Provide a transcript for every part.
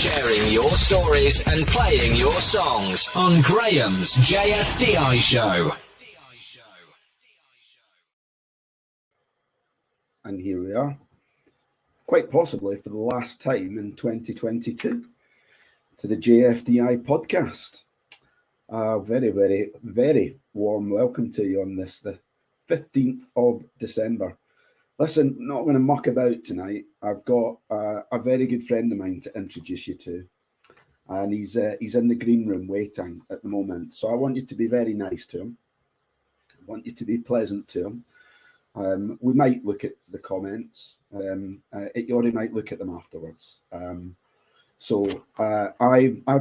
sharing your stories and playing your songs on Graham's JFDI Show. And here we are, quite possibly for the last time in 2022, to the JFDI podcast. Very, very, very warm welcome to you on this, the 15th of December. Listen, not going to muck about tonight. I've got a very good friend of mine to introduce you to, and he's in the green room waiting at the moment. So I want you to be very nice to him. I want you to be pleasant to him. We might look at the comments, or we might look at them afterwards. I've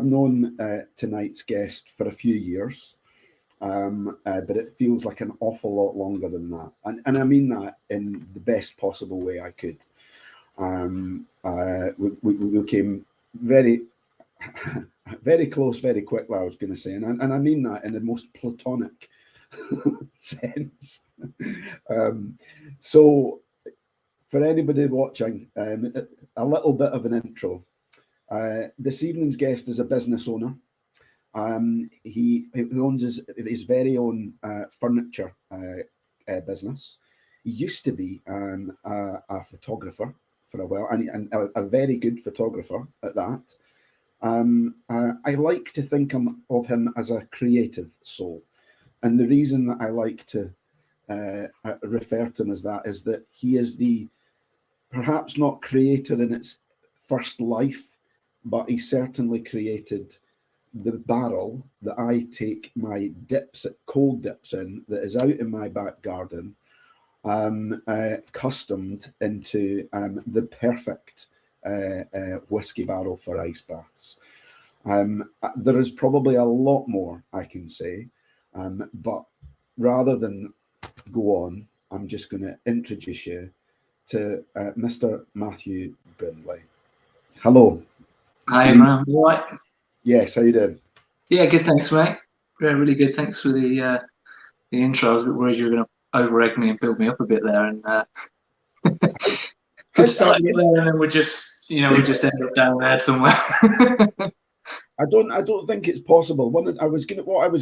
known tonight's guest for a few years, but it feels like an awful lot longer than that. And I mean that in the best possible way I could. We became very, very close, very quickly, I was going to say. And I mean that in the most platonic sense. So for anybody watching, a little bit of an intro. This evening's guest is a business owner. He owns his very own furniture business. He used to be a photographer for a while, and a very good photographer at that. I like to think of him as a creative soul. And the reason that I like to refer to him as that is that he is the, perhaps not creator in its first life, but he certainly created the barrel that I take my cold dips in, that is out in my back garden, customed into the perfect whiskey barrel for ice baths. There is probably a lot more I can say, but rather than go on, I'm just going to introduce you to Mr. Matthew Brindley. Hello. Hi, everyone. You all right? Yes, how you doing? Yeah, good, thanks, mate. Yeah, really good. Thanks for the intro. I was a bit worried you were going to over-egg me and build me up a bit there, and starting it there, and then we're just end up down there somewhere. I don't think it's possible. What I was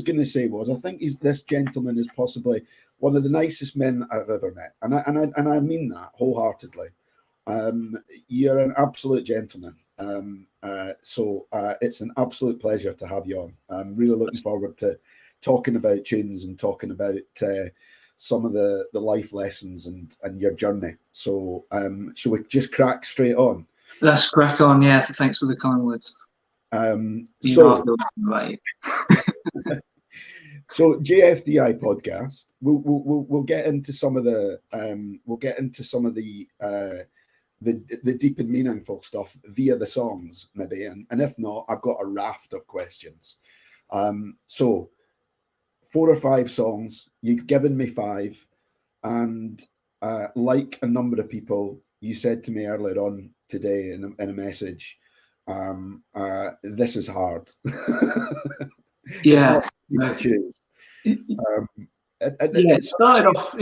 gonna say was, I think this gentleman is possibly one of the nicest men I've ever met, and I mean that wholeheartedly. You're an absolute gentleman. So it's an absolute pleasure to have you on. I'm really looking forward to talking about tunes and talking about some of the life lessons and your journey. So shall we just crack straight on? Let's crack on. Yeah, thanks for the kind words. So JFDI podcast. We'll get into some of the the deep and meaningful stuff via the songs, maybe, and if not, I've got a raft of questions. So 4 or 5 songs, you've given me 5, and like a number of people, you said to me earlier on today in a message, this is hard. Yeah. It started off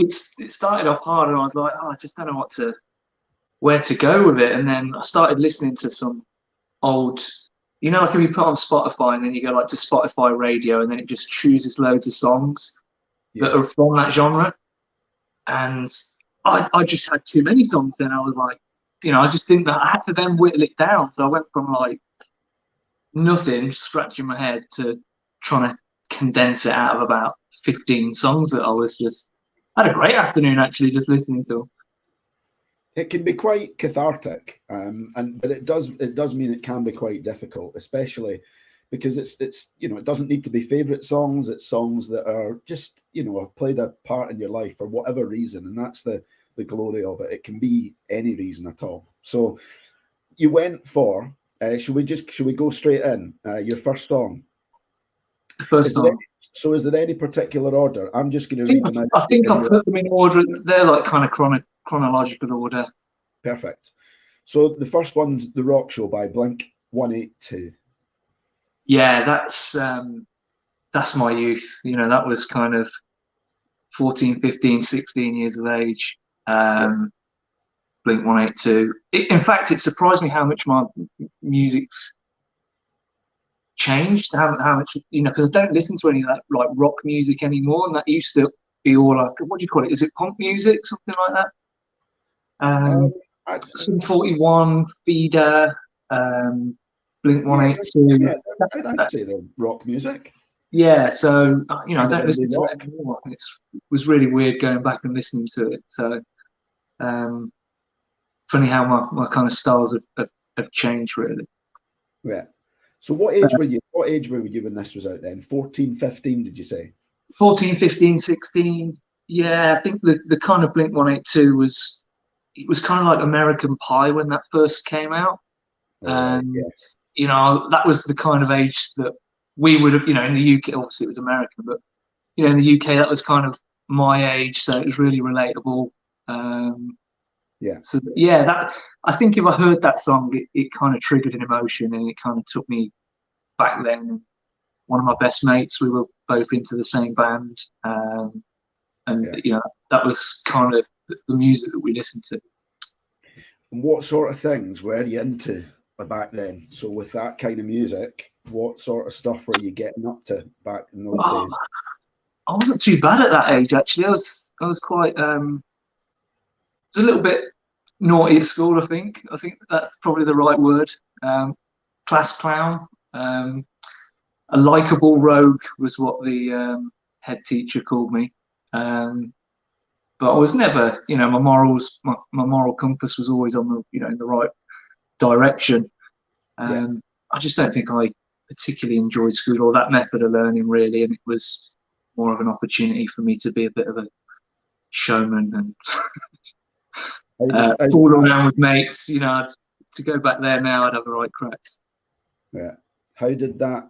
hard, and I was like, I just don't know where to go with it. And then I started listening to some old, like if you put on Spotify and then you go like to Spotify radio, and then it just chooses loads of songs that are from that genre. And I just had too many songs. Then I was like, I just think that I had to then whittle it down. So I went from like nothing, scratching my head, to trying to condense it out of about 15 songs that I had a great afternoon actually just listening to them. It can be quite cathartic, but it does mean it can be quite difficult, especially because it's it doesn't need to be favourite songs. It's songs that are just have played a part in your life for whatever reason, and that's the glory of it. It can be any reason at all. So you went for should we go straight in? Your first song. First song. So is there any particular order? I'm just going to read them out. I think I put them in order. They're like kind of chronological order. Perfect. So the first one's The Rock Show by Blink-182. Yeah, that's my youth. That was kind of 14, 15, 16 years of age. Blink-182. In fact, it surprised me how much my music's changed, how much, you know, because I don't listen to any of that like rock music anymore, and that used to be all like, what do you call it? Is it punk music, something like that? Sum 41, Feeder, Blink 182. Yeah, I'd say the rock music. Yeah, so you know, I Kind of don't listen indie to rock. it anymore. It was really weird going back and listening to it. So funny how my kind of styles have changed really. Yeah. So what age were you? What age were you when this was out then? 14, 15, did you say? 14, 15, 16. Yeah, I think the kind of Blink 182 was, it was kind of like American Pie when that first came out. Right, And yes. you know, that was the kind of age that we would have, you know, in the UK, obviously it was American, but you know, in the UK that was kind of my age, so it was really relatable. Yeah. So yeah, that, I think if I heard that song, it kind of triggered an emotion, and it kind of took me back then. One of my best mates, we were both into the same band, and Yeah. you know, that was kind of the music that we listened to. And what sort of things were you into back then? So with that kind of music, what sort of stuff were you getting up to back in those Oh, days? I wasn't too bad at that age actually. I was quite was a little bit naughty at school. I think that's probably the right word. Class clown. A likable rogue was what the head teacher called me. But I was never, you know, my morals, my moral compass was always on the, you know, in the right direction. Yeah. I just don't think I particularly enjoyed school or that method of learning really, and it was more of an opportunity for me to be a bit of a showman and fool around with mates. You know, to go back there now, I'd have a right crack. Yeah. How did that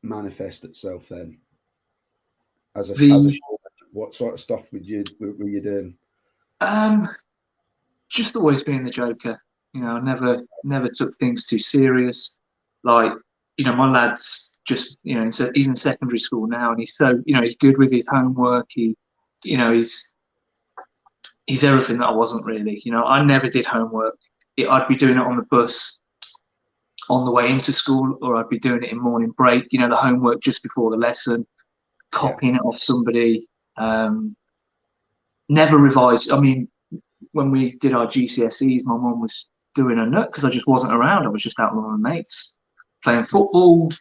manifest itself then? As a showman, what sort of stuff were you doing? Just always being the joker. You know, I never took things too serious. Like, you know, my lad's just, you know, he's in secondary school now, and he's so, you know, he's good with his homework. He, you know, he's everything that I wasn't really. You know, I never did homework. I'd be doing it on the bus on the way into school, or I'd be doing it in morning break. You know, the homework just before the lesson, copying it off somebody. Never revised. I mean, when we did our GCSEs, my mum was doing a nut because I just wasn't around. I was just out with my mates, playing football,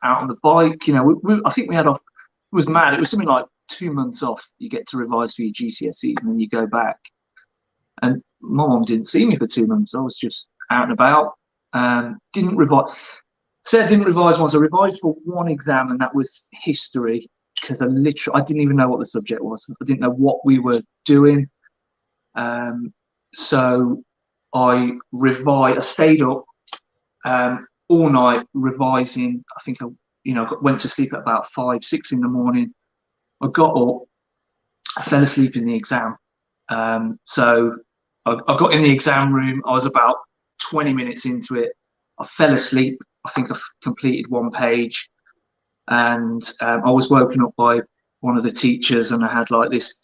out on the bike. You know, I think we had off. It was mad. It was something like 2 months off. You get to revise for your GCSEs, and then you go back. And my mum didn't see me for 2 months. I was just out and about. Didn't revise. Said I didn't revise once. I revised for one exam, and that was history, because I didn't even know what the subject was. I didn't know what we were doing. So I stayed up all night revising. I think went to sleep at about 5, 6 in the morning. I got up, I fell asleep in the exam. So I got in the exam room. I was about 20 minutes into it. I fell asleep. I think I completed one page, and I was woken up by one of the teachers, and I had like this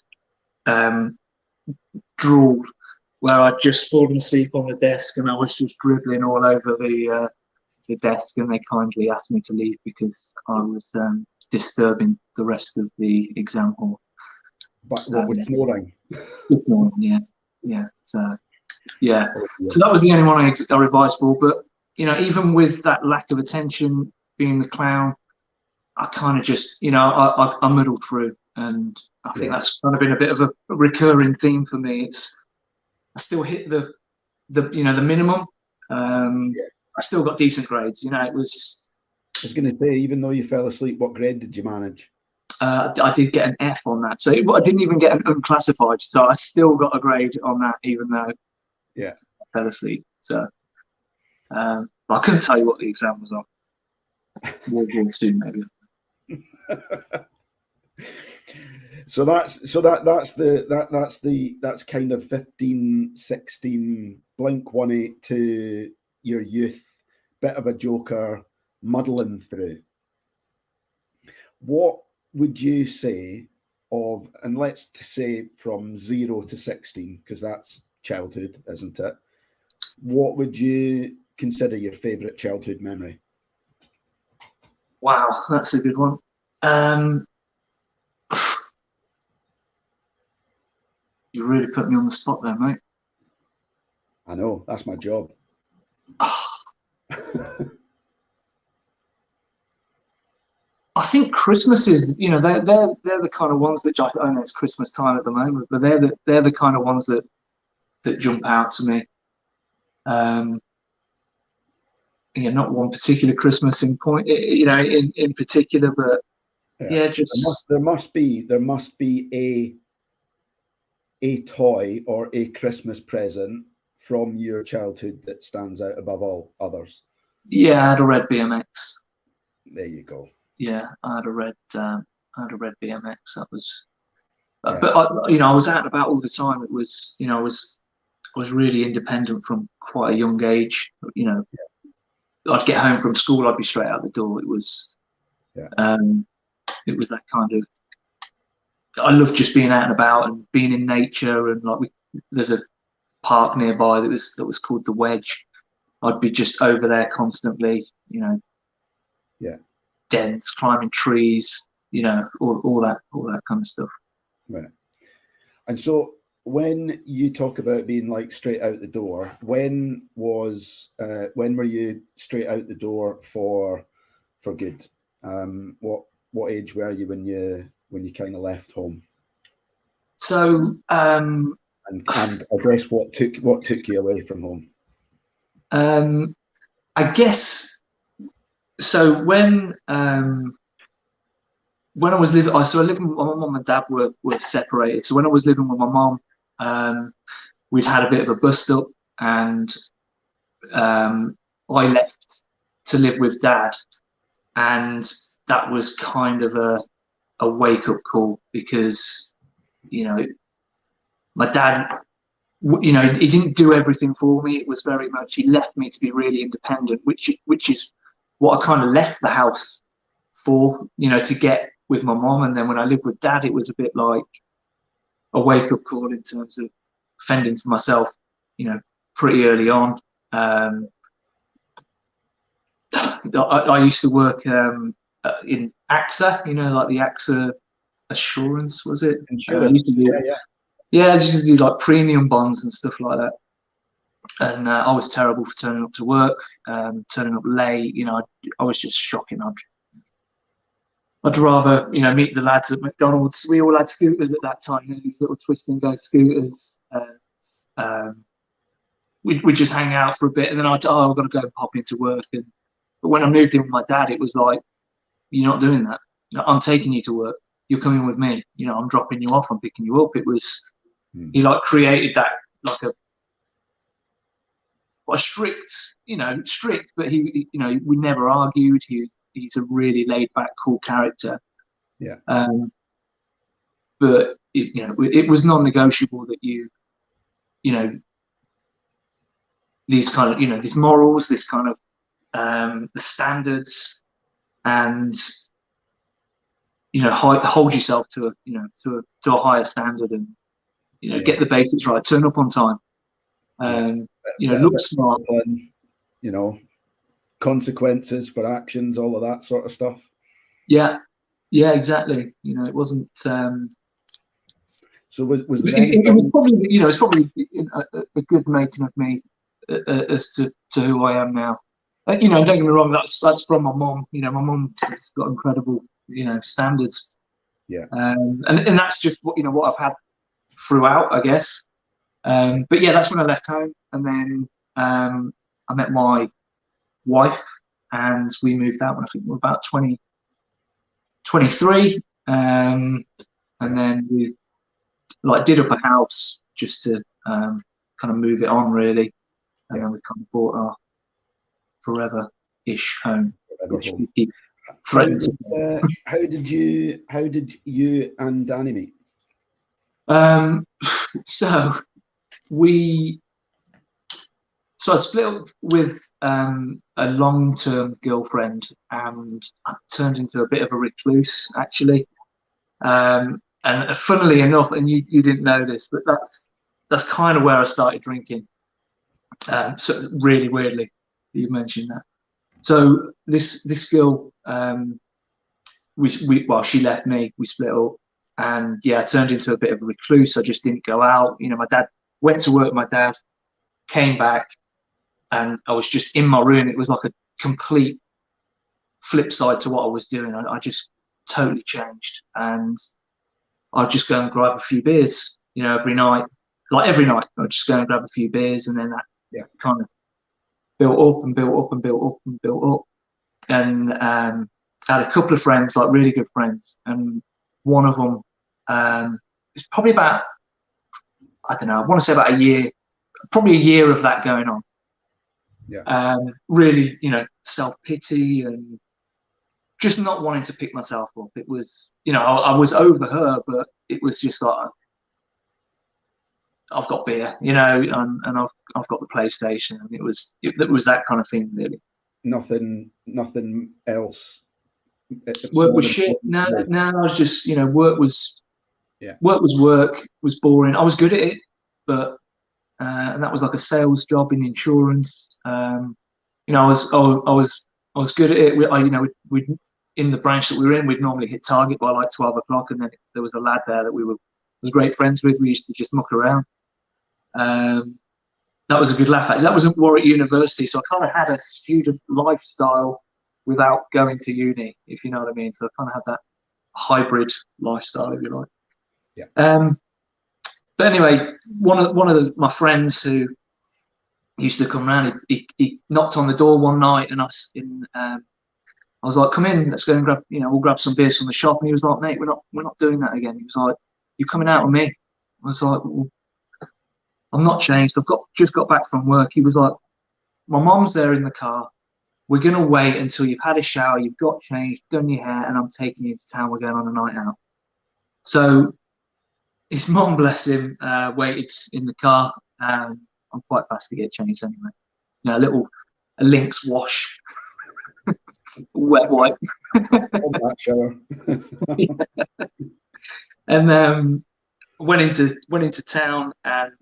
drool where I'd just fallen asleep on the desk, and I was just dribbling all over the desk, and they kindly asked me to leave because I was disturbing the rest of the exam hall. But what with snoring? With snoring, yeah. So yeah, so that was the only one I revised for. But you know, even with that lack of attention, being the clown, I kind of just, you know, I muddled through, and I think that's kind of been a bit of a recurring theme for me. I still hit the you know, the minimum. I still got decent grades. You know, it was. I was going to say, even though you fell asleep, what grade did you manage? I did get an F on that, so I didn't even get an unclassified. So I still got a grade on that, even though I fell asleep. So I couldn't tell you what the exam was on. World War II, maybe. So that's kind of 15, 16, Blink 182, your youth, bit of a joker, muddling through. What would you say of, and let's say from 0 to 16, because that's childhood, isn't it? What would you consider your favourite childhood memory? Wow, that's a good one. You really put me on the spot there, mate. I know, that's my job. I think Christmas is, they're the kind of ones that I know it's Christmas time at the moment, but they're the kind of ones that jump out to me. Yeah, not one particular Christmas in point, in particular, but yeah, just there must be a toy or a Christmas present from your childhood that stands out above all others. Yeah, I had a red BMX. There you go. Yeah, I had a red BMX. That was, but I was out and about all the time. It was, I was really independent from quite a young age. I'd get home from school, I'd be straight out the door. It was that kind of. I love just being out and about and being in nature, and there's a park nearby that was called the Wedge. I'd be just over there constantly, dense, climbing trees, all that kind of stuff. Right. And so when you talk about being like straight out the door, when were you straight out the door for good? What age were you when you kind of left home? So and I guess what took you away from home? I guess so. When I was living, I lived with my mum and dad were separated. So when I was living with my mum, we'd had a bit of a bust up, and I left to live with dad, and that was kind of a wake up call, because my dad, he didn't do everything for me. It was very much, he left me to be really independent, which is what I kind of left the house for, to get with my mom. And then when I lived with dad, it was a bit like a wake up call in terms of fending for myself, pretty early on. I used to work in AXA, like the AXA Assurance, was it? Insurance. Yeah, I used to do like premium bonds and stuff like that. And I was terrible for turning up to work, turning up late. I was just shocking. I'd rather, meet the lads at McDonald's. We all had scooters at that time, these little twist and go scooters. We'd just hang out for a bit, and then I've got to go and pop into work. But when I moved in with my dad, it was like, you're not doing that. I'm taking you to work. You're coming with me. I'm dropping you off. I'm picking you up. It was, he created that like a strict, but he, we never argued. He's a really laid back, cool character. Yeah. But it was non-negotiable that these kind of, these morals, this kind of the standards, and hold yourself to a higher standard, and get the basics right, turn up on time, look smart, consequences for actions, all of that sort of stuff. Yeah, exactly. It wasn't. So was there it was probably it's probably a good making of me as to who I am now. Don't get me wrong. That's from my mom. My mom has got incredible standards. Yeah. And that's just what I've had throughout, I guess. But yeah, that's when I left home, and then I met my wife, and we moved out when I think we were about 23. And then we did up a house just to kind of move it on, really. And then we kind of bought our forever-ish home, which we keep threatening. How did you and Danny meet? So I split up with a long-term girlfriend, and I turned into a bit of a recluse, actually. And funnily enough, and you didn't know this, but that's kind of where I started drinking. So really weirdly, you mentioned that. So this girl, she left me. We split up, and yeah, I turned into a bit of a recluse. I just didn't go out. You know, my dad went to work with my dad, came back, and I was just in my room. It was like a complete flip side to what I was doing. I just totally changed, and I'd just go and grab a few beers, you know, every night. Like every night, I'd just go and grab a few beers, and then that kind of built up and built up and built up and built up. And I had a couple of friends, like really good friends, and one of them it's probably about, I don't know, I want to say about a year, probably a year of that going on. Yeah. Really, you know, self-pity and just not wanting to pick myself up. It was, you know, I was over her, but it was just like, I've got beer, you know, and I've got the PlayStation, and it was that kind of thing, really. Nothing else. Work was shit. No, I was just, you know, work was work, was boring. I was good at it, but and that was like a sales job in insurance. You know, I was good at it. You know, we'd in the branch that we were in, we'd normally hit target by like 12 o'clock, and then there was a lad there that was great friends with. We used to just muck around. That was a good laugh. That was at Warwick University, so I kind of had a student lifestyle without going to uni, if you know what I mean. So I kind of had that hybrid lifestyle, if you like. Yeah. But anyway, one of my friends who used to come around, he knocked on the door one night, and I was like, "Come in, let's go and grab, you know, we'll grab some beers from the shop." And he was like, "Mate, we're not doing that again." He was like, "You coming out with me?" I was like, well, "I'm not changed. Just got back from work." He was like, "My mom's there in the car. We're gonna wait until you've had a shower, you've got changed, done your hair, and I'm taking you to town. We're going on a night out." So his mom, bless him, waited in the car. I'm quite fast to get changed anyway. You know, a Lynx wash, wet wipe. That shower. Yeah. And went into town, and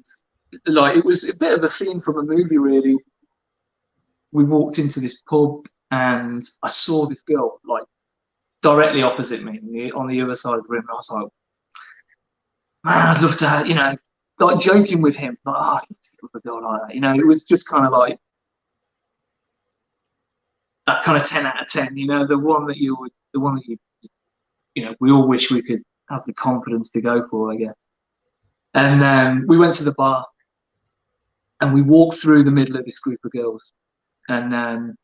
like it was a bit of a scene from a movie, really. We walked into this pub, and I saw this girl like directly opposite me on the other side of the room, and I was like, "Man, I'd love to have," you know, like joking with him, like, "Oh, I'd love to get with a girl like that." You know, it was just kind of like that kind of 10 out of 10. You know, the one that you, you know, we all wish we could have the confidence to go for, I guess. And we went to the bar, and we walked through the middle of this group of girls, and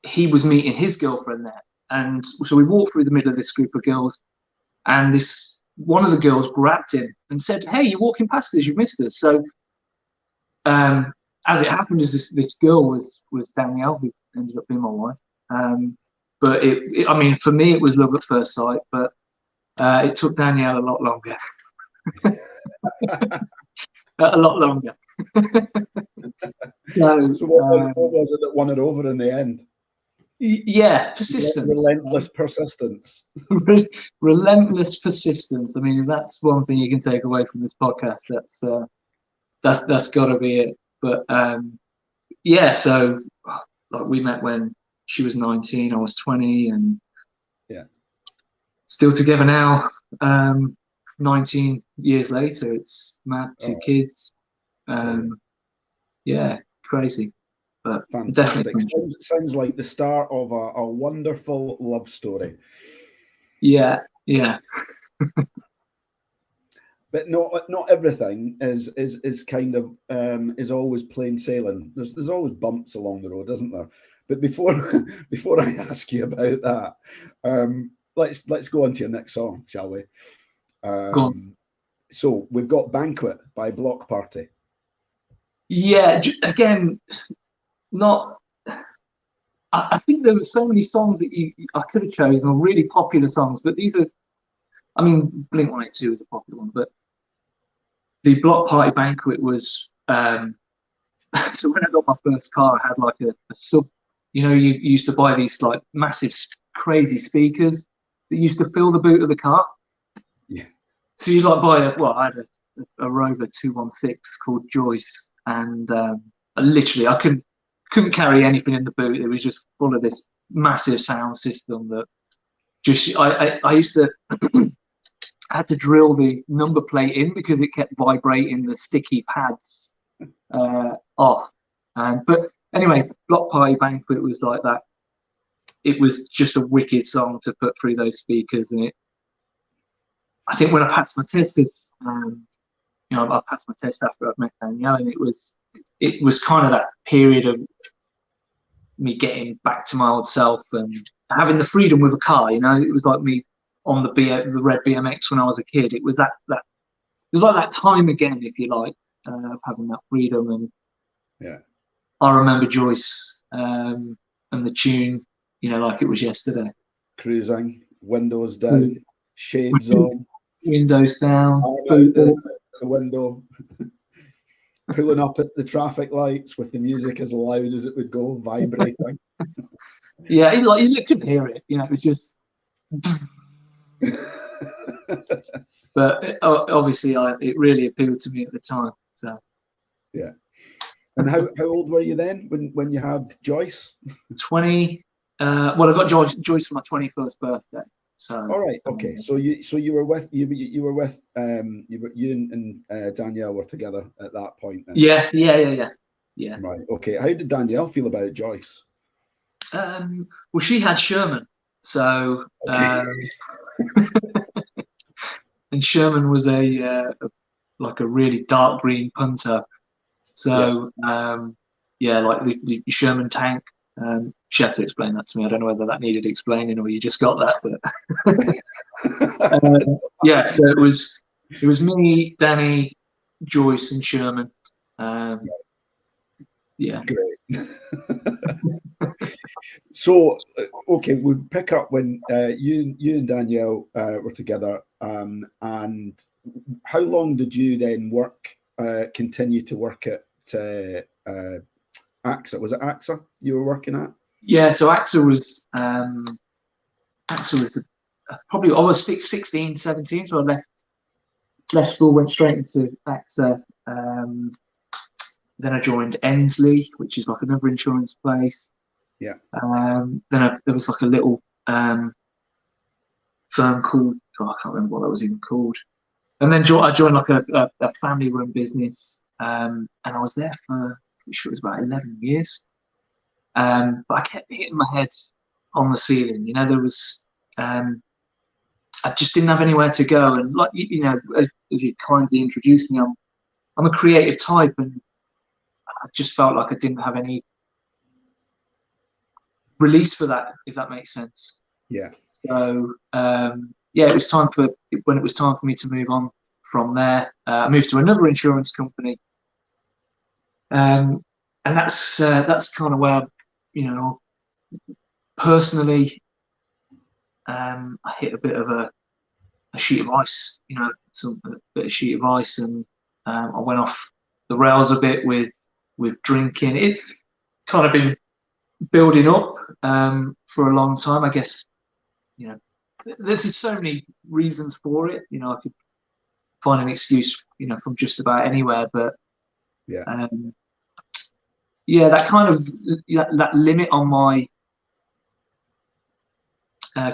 he was meeting his girlfriend there. And so we walked through the middle of this group of girls, and one of the girls grabbed him and said, "Hey, you're walking past us, you've missed us." So as it happened, is this girl was Danielle, who ended up being my wife. But I mean, for me, it was love at first sight, but it took Danielle a lot longer. A lot longer. So what was it that won it over in the end? Yeah, persistence. Relentless persistence. Relentless persistence. I mean, if that's one thing you can take away from this podcast, that's got to be it. But yeah, so like we met when she was 19, I was 20, and yeah, still together now. 19 years later, it's Matt, two kids. Yeah, crazy. But fantastic. Definitely sounds like the start of a wonderful love story. Yeah. But not everything is kind of is always plain sailing. There's always bumps along the road, isn't there? But before I ask you about that, let's go on to your next song, shall we? Go on. So we've got "Banquet" by Block Party. Yeah, again, not. I think there were so many songs that I could have chosen, or really popular songs, but these are. I mean, Blink 182 is a popular one, but the Block Party Banquet was. So when I got my first car, I had like a sub. You know, you used to buy these like massive, crazy speakers that used to fill the boot of the car. Yeah. So you like buy I had a Rover 216 called Joyce, and I couldn't couldn't carry anything in the boot. It was just full of this massive sound system that just I used to I had to drill the number plate in because it kept vibrating the sticky pads off. But anyway, Block Party Banquet was like that. It was just a wicked song to put through those speakers, and I think when I passed my test, because I passed my test after I'd met Danielle, and it was kind of that period of me getting back to my old self and having the freedom with a car. It was like me on the red BMX when I was a kid. It was it was like that time again, if you like, of having that freedom. And yeah, I remember Joyce and the tune, like it was yesterday. Cruising, windows down, shades on, windows down, the window, pulling up at the traffic lights with the music as loud as it would go, vibrating. Yeah, you couldn't hear it. It was just. But obviously, it really appealed to me at the time. So. Yeah. And how old were you then when you had Joyce? 20. Well, I got Joyce for my 21st birthday. So. All right. Okay. So you were with you and Danielle were together at that point then. Yeah. Right. Okay. How did Danielle feel about Joyce? Well, she had Sherman, so okay. And Sherman was a really dark green punter. So like the Sherman tank. She had to explain that to me. I don't know whether that needed explaining or you just got that, but so it was me, Danny, Joyce, and Sherman. Yeah. Great. So, okay, we'll pick up when you and Danielle were together. And how long did you then continue to work at AXA? Was it AXA you were working at? Yeah, so AXA was probably I was 16, 17, so I left school, went straight into AXA. Then I joined Ensley, which is like another insurance place. Yeah. Then there was like a little firm called, I can't remember what that was even called. And then I joined like a family-run business, and I was there for, I'm sure it was about 11 years. But I kept hitting my head on the ceiling. There was, I just didn't have anywhere to go. And like as you kindly introduced me, I'm a creative type, and I just felt like I didn't have any release for that, if that makes sense. Yeah. So it was time for me to move on from there. I moved to another insurance company, and that's kind of where personally I hit a bit of a sheet of ice, a bit of sheet of ice, and I went off the rails a bit with drinking. It kind of been building up for a long time, I guess. There's so many reasons for it. I could find an excuse, from just about anywhere. But that kind of that limit on my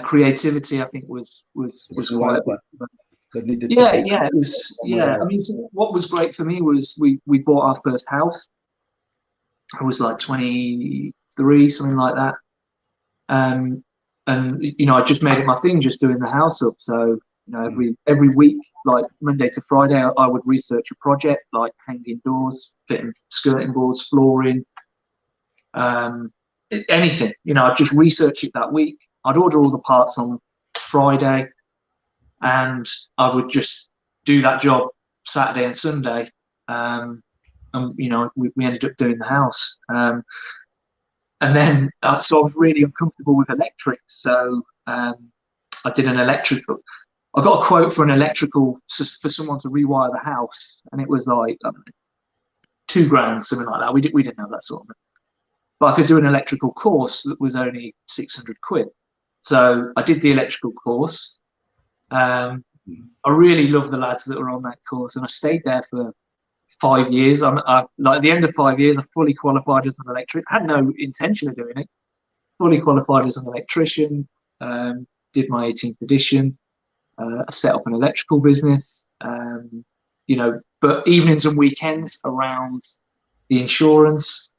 creativity, I think, was quite a bit. It was. Yeah, I mean, so what was great for me was we bought our first house. I was like 23, something like that. And I just made it my thing, just doing the house up. So every week, like Monday to Friday, I would research a project, like hanging doors, fitting skirting boards, flooring, anything. I'd just research it that week. I'd order all the parts on Friday, and I would just do that job Saturday and Sunday. And we ended up doing the house. And then, so I was really uncomfortable with electrics. So I did an electrical. I got a quote for an electrical for someone to rewire the house, and it was like $2,000, something like that. We didn't have that sort of money, but I could do an electrical course that was only 600 quid. So I did the electrical course. I really loved the lads that were on that course, and I stayed there for 5 years. Like at the end of 5 years, I fully qualified as an electrician. I had no intention of doing it. Fully qualified as an electrician. Did my 18th edition. I set up an electrical business. You know, but evenings and weekends around the insurance.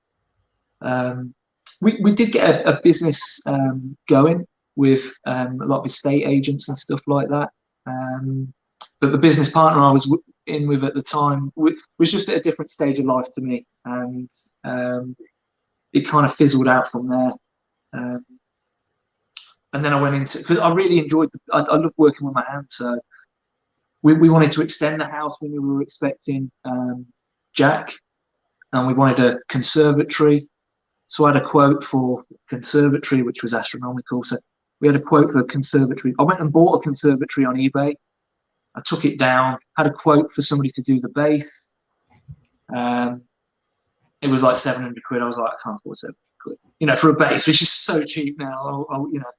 We did get a business going with a lot of estate agents and stuff like that. But the business partner I was in with at the time was just at a different stage of life to me, and it kind of fizzled out from there. And then I went into, because I really enjoyed, I loved working with my hands. So we wanted to extend the house when we were expecting Jack, and we wanted a conservatory. So I had a quote for conservatory, which was astronomical. So we had a quote for a conservatory. I went and bought a conservatory on eBay. I took it down, had a quote for somebody to do the base. It was like 700 quid. I was like, I can't afford 700 quid, you know, for a base, which is so cheap now. You know,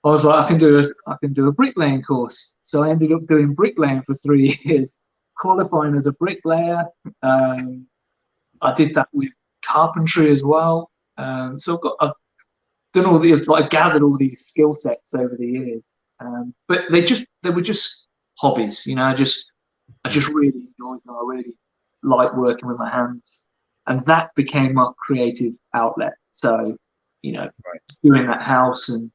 I was like, I can do a bricklaying course. So I ended up doing bricklaying for 3 years, qualifying as a bricklayer. I did that with carpentry as well. So I've done all the, like, I gathered all these skill sets over the years. But they were just hobbies, you know. I just really enjoyed them. I really liked working with my hands, and that became my creative outlet. So, you know, doing that house and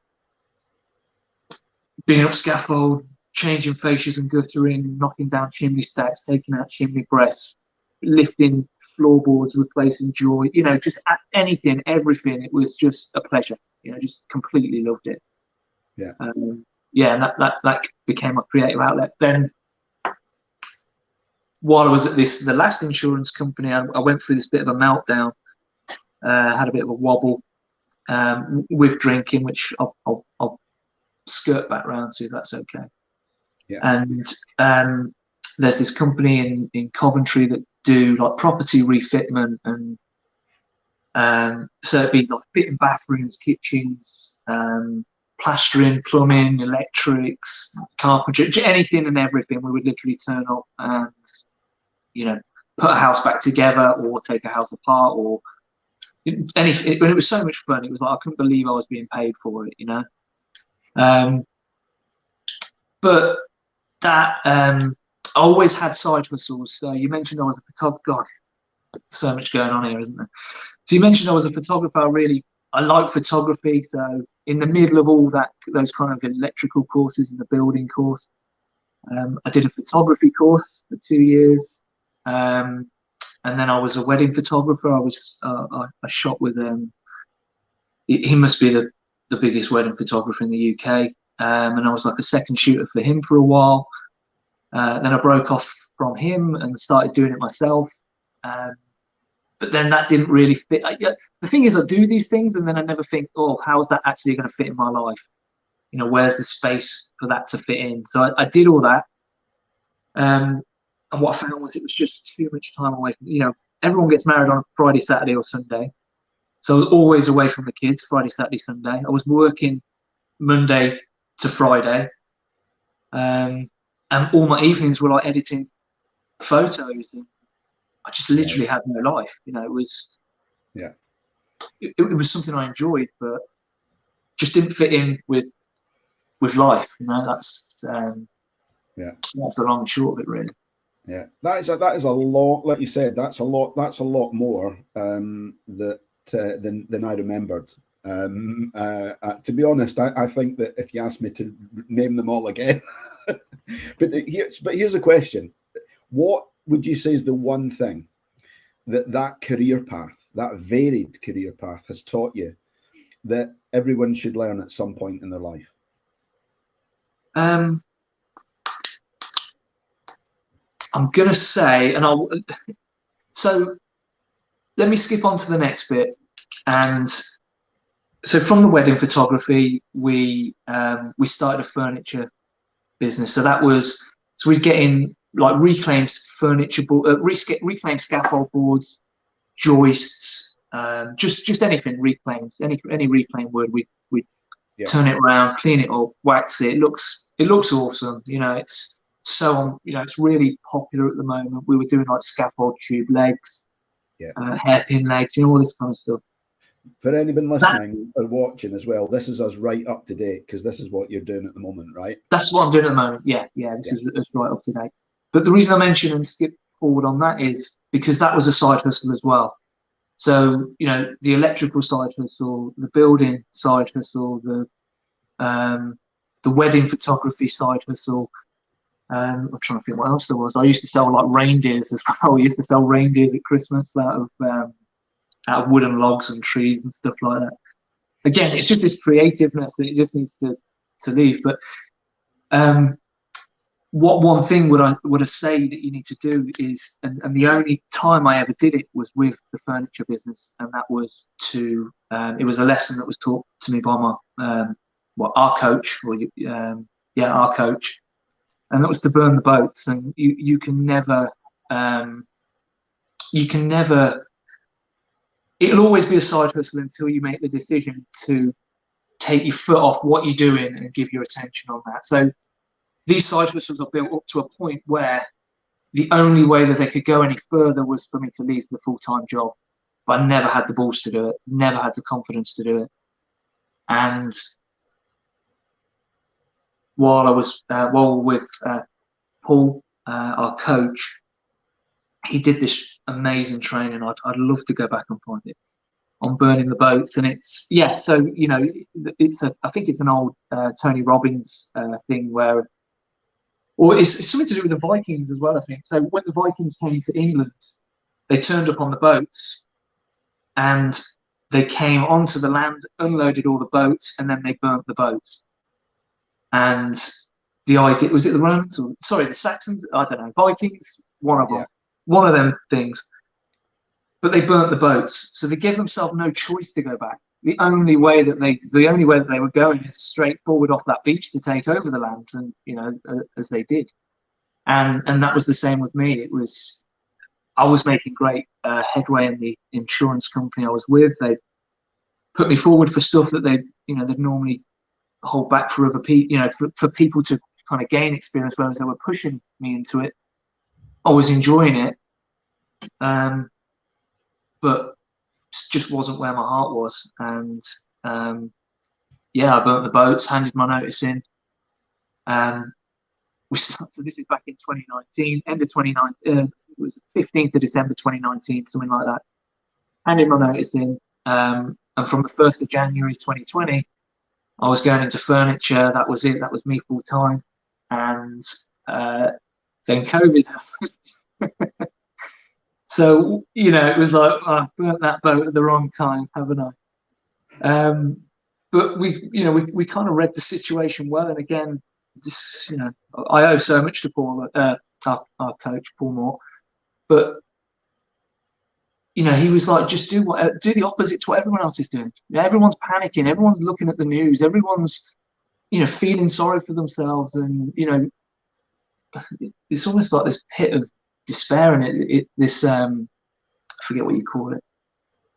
being up scaffold, changing fascias and guttering, knocking down chimney stacks, taking out chimney breasts, lifting floorboards, replacing joy, you know, just anything, everything. It was just a pleasure, you know, just completely loved it. Yeah. Yeah, and that became my creative outlet. Then while I was at the last insurance company, I went through this bit of a meltdown, had a bit of a wobble with drinking, which I'll skirt back round to, if that's okay. Yeah. And there's this company in Coventry that do like property refitment, and so it'd be like fitting bathrooms, kitchens, plastering, plumbing, electrics, carpentry, anything and everything. We would literally turn up and, you know, put a house back together or take a house apart or anything. But it was so much fun. It was like, I couldn't believe I was being paid for it, you know. But that I always had side hustles. So you mentioned I was a photographer. God, so much going on here, isn't there? So you mentioned I was a photographer. I like photography. So in the middle of all that, those kind of electrical courses and the building course, I did a photography course for 2 years. And then I was a wedding photographer. I shot with he must be the biggest wedding photographer in the UK. And I was like a second shooter for him for a while. Then I broke off from him and started doing it myself. But then that didn't really fit. The thing is, I do these things and then I never think, oh, how's that actually going to fit in my life? You know, where's the space for that to fit in? So I did all that. And what I found was it was just too much time away from, you know, everyone gets married on Friday, Saturday or Sunday. So I was always away from the kids, Friday, Saturday, Sunday. I was working Monday to Friday. And all my evenings were like editing photos. And I just literally had no life. You know, it was, it was something I enjoyed, but just didn't fit in with life. You know, that's the long and short of it, really. Yeah, that is a lot. Like you said, that's a lot more than I remembered. To be honest, I think that if you asked me to name them all again, but here's a question: what would you say is the one thing that career path, that varied career path, has taught you that everyone should learn at some point in their life? I'm gonna say, so let me skip on to the next bit. And so from the wedding photography, we started a furniture business. So we'd get in like reclaimed furniture, reclaimed scaffold boards, joists, just anything reclaimed, any reclaimed wood. We'd turn it around, clean it up, wax it. It looks awesome. You know, it's it's really popular at the moment. We were doing like scaffold tube legs, hairpin legs, all this kind of stuff. For anyone listening or watching as well, this is us right up to date, because this is what you're doing at the moment, right? That's what I'm doing at the moment. This is right up to date. But the reason I mention and skip forward on that is because that was a side hustle as well. So, the electrical side hustle, the building side hustle, the wedding photography side hustle. I'm trying to think what else there was. I used to sell like reindeers as well. I used to sell reindeers at Christmas out of wooden logs and trees and stuff like that. Again, it's just this creativeness that it just needs to leave. But one thing would I say that you need to do is, and the only time I ever did it was with the furniture business, and that was it was a lesson that was taught to me by my our coach, our coach, and that was to burn the boats. And you can never it'll always be a side hustle until you make the decision to take your foot off what you're doing and give your attention on that. So these side hustles are built up to a point where the only way that they could go any further was for me to leave the full-time job. But I never had the balls to do it, never had the confidence to do it. And while I was with Paul, our coach, he did this amazing training. I'd love to go back and find it, on burning the boats. And it's so I think it's an old Tony Robbins thing where, or it's something to do with the Vikings as well, I think. So when the Vikings came to England, they turned up on the boats and they came onto the land, unloaded all the boats, and then they burnt the boats. And the idea, was it the Romans? The Saxons? I don't know. Vikings, one of them. One of them things. But they burnt the boats. So they gave themselves no choice to go back. The only way that they were going is straight forward off that beach to take over the land, and as they did. And that was the same with me. I was making great headway in the insurance company I was with. They put me forward for stuff that they'd normally hold back for other people, for people to kind of gain experience, whereas they were pushing me into it. I was enjoying it, but just wasn't where my heart was. And I burnt the boats, handed my notice in. So this is back in 2019, end of 2019. It was 15th of December 2019, something like that. Handed my notice in, and from the 1st of January 2020, I was going into furniture. That was it. That was me full time. And then COVID happened. So, it was like, I burnt that boat at the wrong time, haven't I? But we kind of read the situation well. And again, I owe so much to Paul, our coach, Paul Moore. But, he was like, just do the opposite to what everyone else is doing. Everyone's panicking. Everyone's looking at the news. Everyone's, feeling sorry for themselves. And, it's almost like this pit of despair, and I forget what you call it,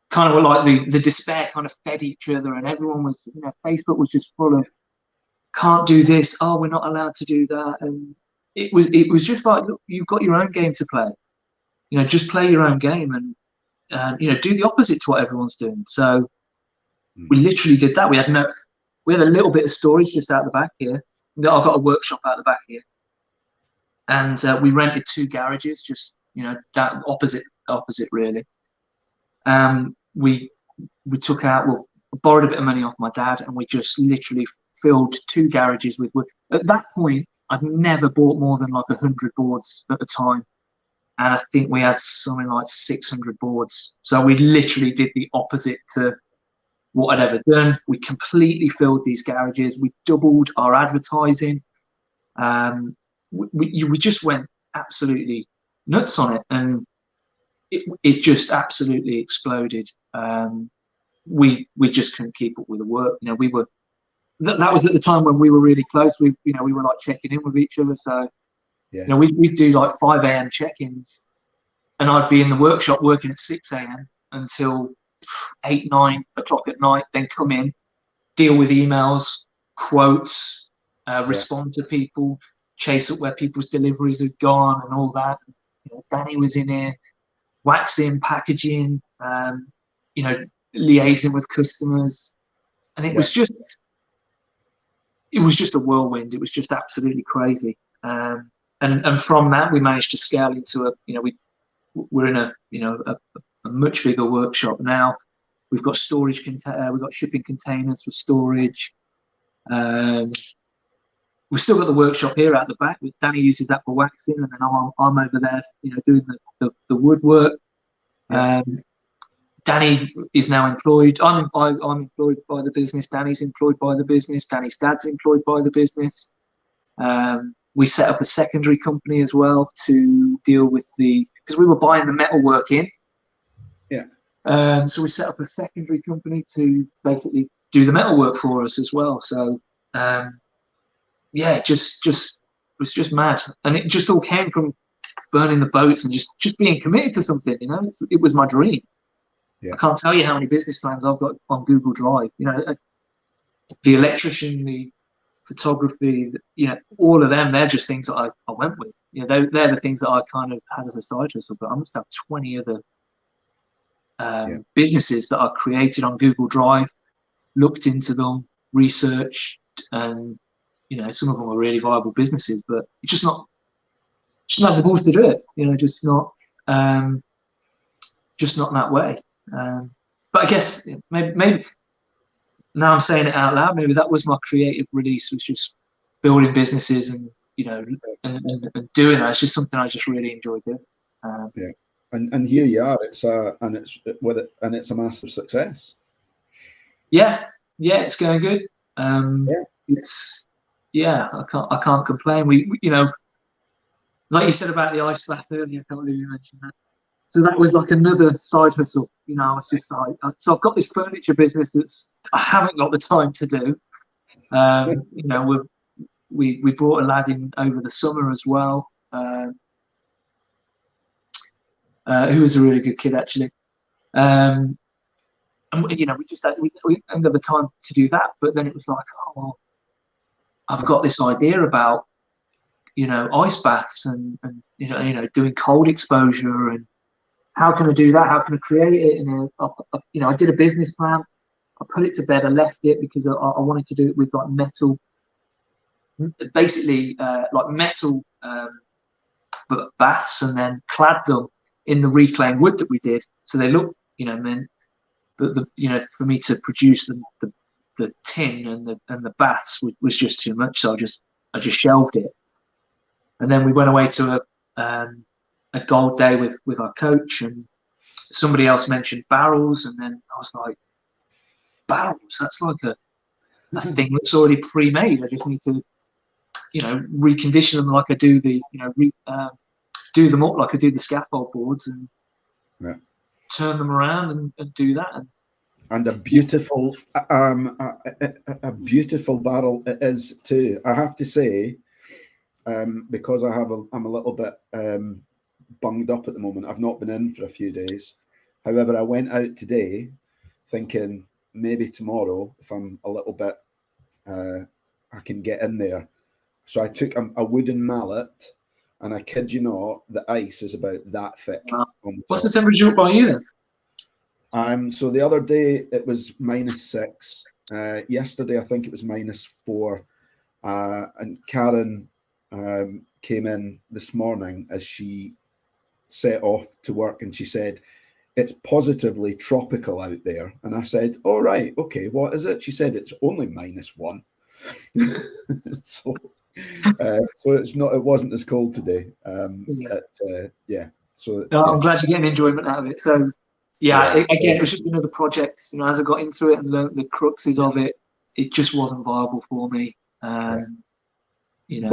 kind of like the despair kind of fed each other, and everyone was, Facebook was just full of, can't do this, oh, we're not allowed to do that. And it was just like, look, you've got your own game to play, just play your own game, and do the opposite to what everyone's doing. So we literally did that. We had a little bit of storage just out the back here. I've got a workshop out the back here. And we rented 2 garages, just that opposite really. We took out, borrowed a bit of money off my dad, and we just literally filled 2 garages with wood. At that point, I'd never bought more than like 100 boards at a time, and I think we had something like 600 boards. So we literally did the opposite to what I'd ever done. We completely filled these garages. We doubled our advertising. We just went absolutely nuts on it, and it just absolutely exploded. We just couldn't keep up with the work. We were that was at the time when we were really close. We were like checking in with each other. So we'd do like 5 a.m. check-ins, and I'd be in the workshop working at 6 a.m. until 8, 9 o'clock at night. Then come in, deal with emails, quotes, respond to people. chase up where people's deliveries had gone and all that. You know, Danny was in here, waxing, packaging, you know, liaising with customers, and it was just a whirlwind. It was just absolutely crazy. And from that, we managed to scale into we're in a much bigger workshop now. We've got we've got shipping containers for storage. We've still got the workshop here at the back. Danny uses that for waxing, and then I'm over there, you know, doing the woodwork. Danny is now employed. I'm employed by the business. Danny's employed by the business. Danny's dad's employed by the business. We set up a secondary company as well to deal with because we were buying the metalwork in. So we set up a secondary company to basically do the metalwork for us as well. So it was just mad, and it just all came from burning the boats and just being committed to something. You know, it was my dream. I can't tell you how many business plans I've got on Google Drive. You know, the electrician, the photography, you know, all of them, they're just things that I went with. You know, they're the things that I kind of had as a side hustle, but I must have 20 other businesses that I created on Google Drive, looked into them, researched, and, you know, some of them are really viable businesses, but it's just not have the balls to do it, you know, just not that way. But I guess maybe now I'm saying it out loud, maybe that was my creative release, was just building businesses and, you know, and doing that. It's just something I just really enjoy doing. And here you are. It's a massive success. It's going good. I can't complain. We you know, like you said about the ice bath earlier, I can't believe you mentioned that. So that was like another side hustle. You know, I was just like, so I've got this furniture business I haven't got the time to do. You know, we brought a lad in over the summer as well, who was a really good kid actually. And you know, we haven't got the time to do that. But then it was like, oh well, I've got this idea about, you know, ice baths and you know doing cold exposure, and how can I do that? How can I create it? And you know, I did a business plan. I put it to bed. I left it because I wanted to do it with like metal, basically like metal baths, and then clad them in the reclaimed wood that we did, so they look, you know, but you know, for me to produce the tin and the baths was just too much, so I just shelved it. And then we went away to a gold day with our coach, and somebody else mentioned barrels, and then I was like, barrels? That's like a thing that's already pre-made. I just need to, you know, recondition them like I do the, you know, do them up like I do the scaffold boards, and turn them around and do that. And a beautiful barrel it is too. I have to say, because I'm a little bit bunged up at the moment. I've not been in for a few days. However, I went out today thinking maybe tomorrow, if I'm a little bit, I can get in there. So I took a wooden mallet, and I kid you not, the ice is about that thick. What's the temperature by you then? So the other day it was -6. Yesterday I think it was -4. And Karen came in this morning as she set off to work, and she said, "It's positively tropical out there." And I said, "Oh right, okay, what is it?" She said, "It's only -1." So it's not. It wasn't as cold today. So I'm glad you're getting enjoyment out of it. So again, it was just another project. You know, as I got into it and learned the cruxes of it, it just wasn't viable for me. You know,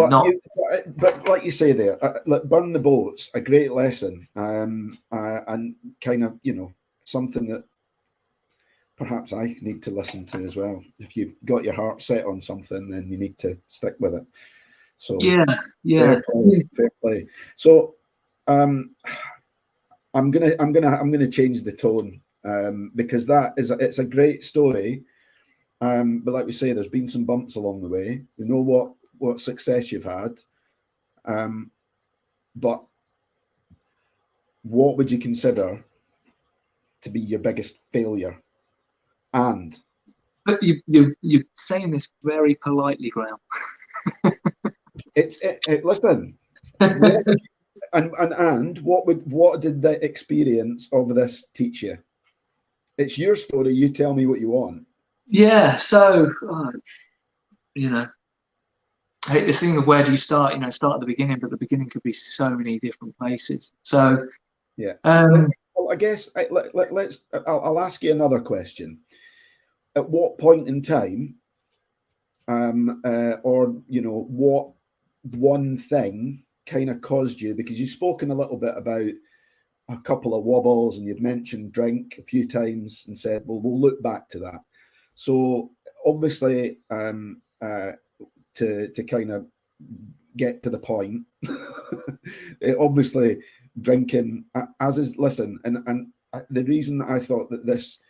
but like you say there, like burn the boats, a great lesson, and kind of, you know, something that perhaps I need to listen to as well. If you've got your heart set on something, then you need to stick with it. So fair play. So I'm gonna change the tone, because it's a great story, but like we say, there's been some bumps along the way. We know what success you've had, But what would you consider to be your biggest failure? And But you're saying this very politely, Graham. Listen, what did the experience of this teach you? It's your story. You tell me what you want. Yeah. So, you know, I hate this thing of where do you start? You know, start at the beginning, but the beginning could be so many different places. So, yeah. Well, I guess I'll ask you another question. At what point in time, or you know, what one thing kind of caused you? Because you've spoken a little bit about a couple of wobbles, and you've mentioned drink a few times, and said, "Well, we'll look back to that." So obviously, to kind of get to the point, obviously drinking as is. Listen, and the reason I thought that this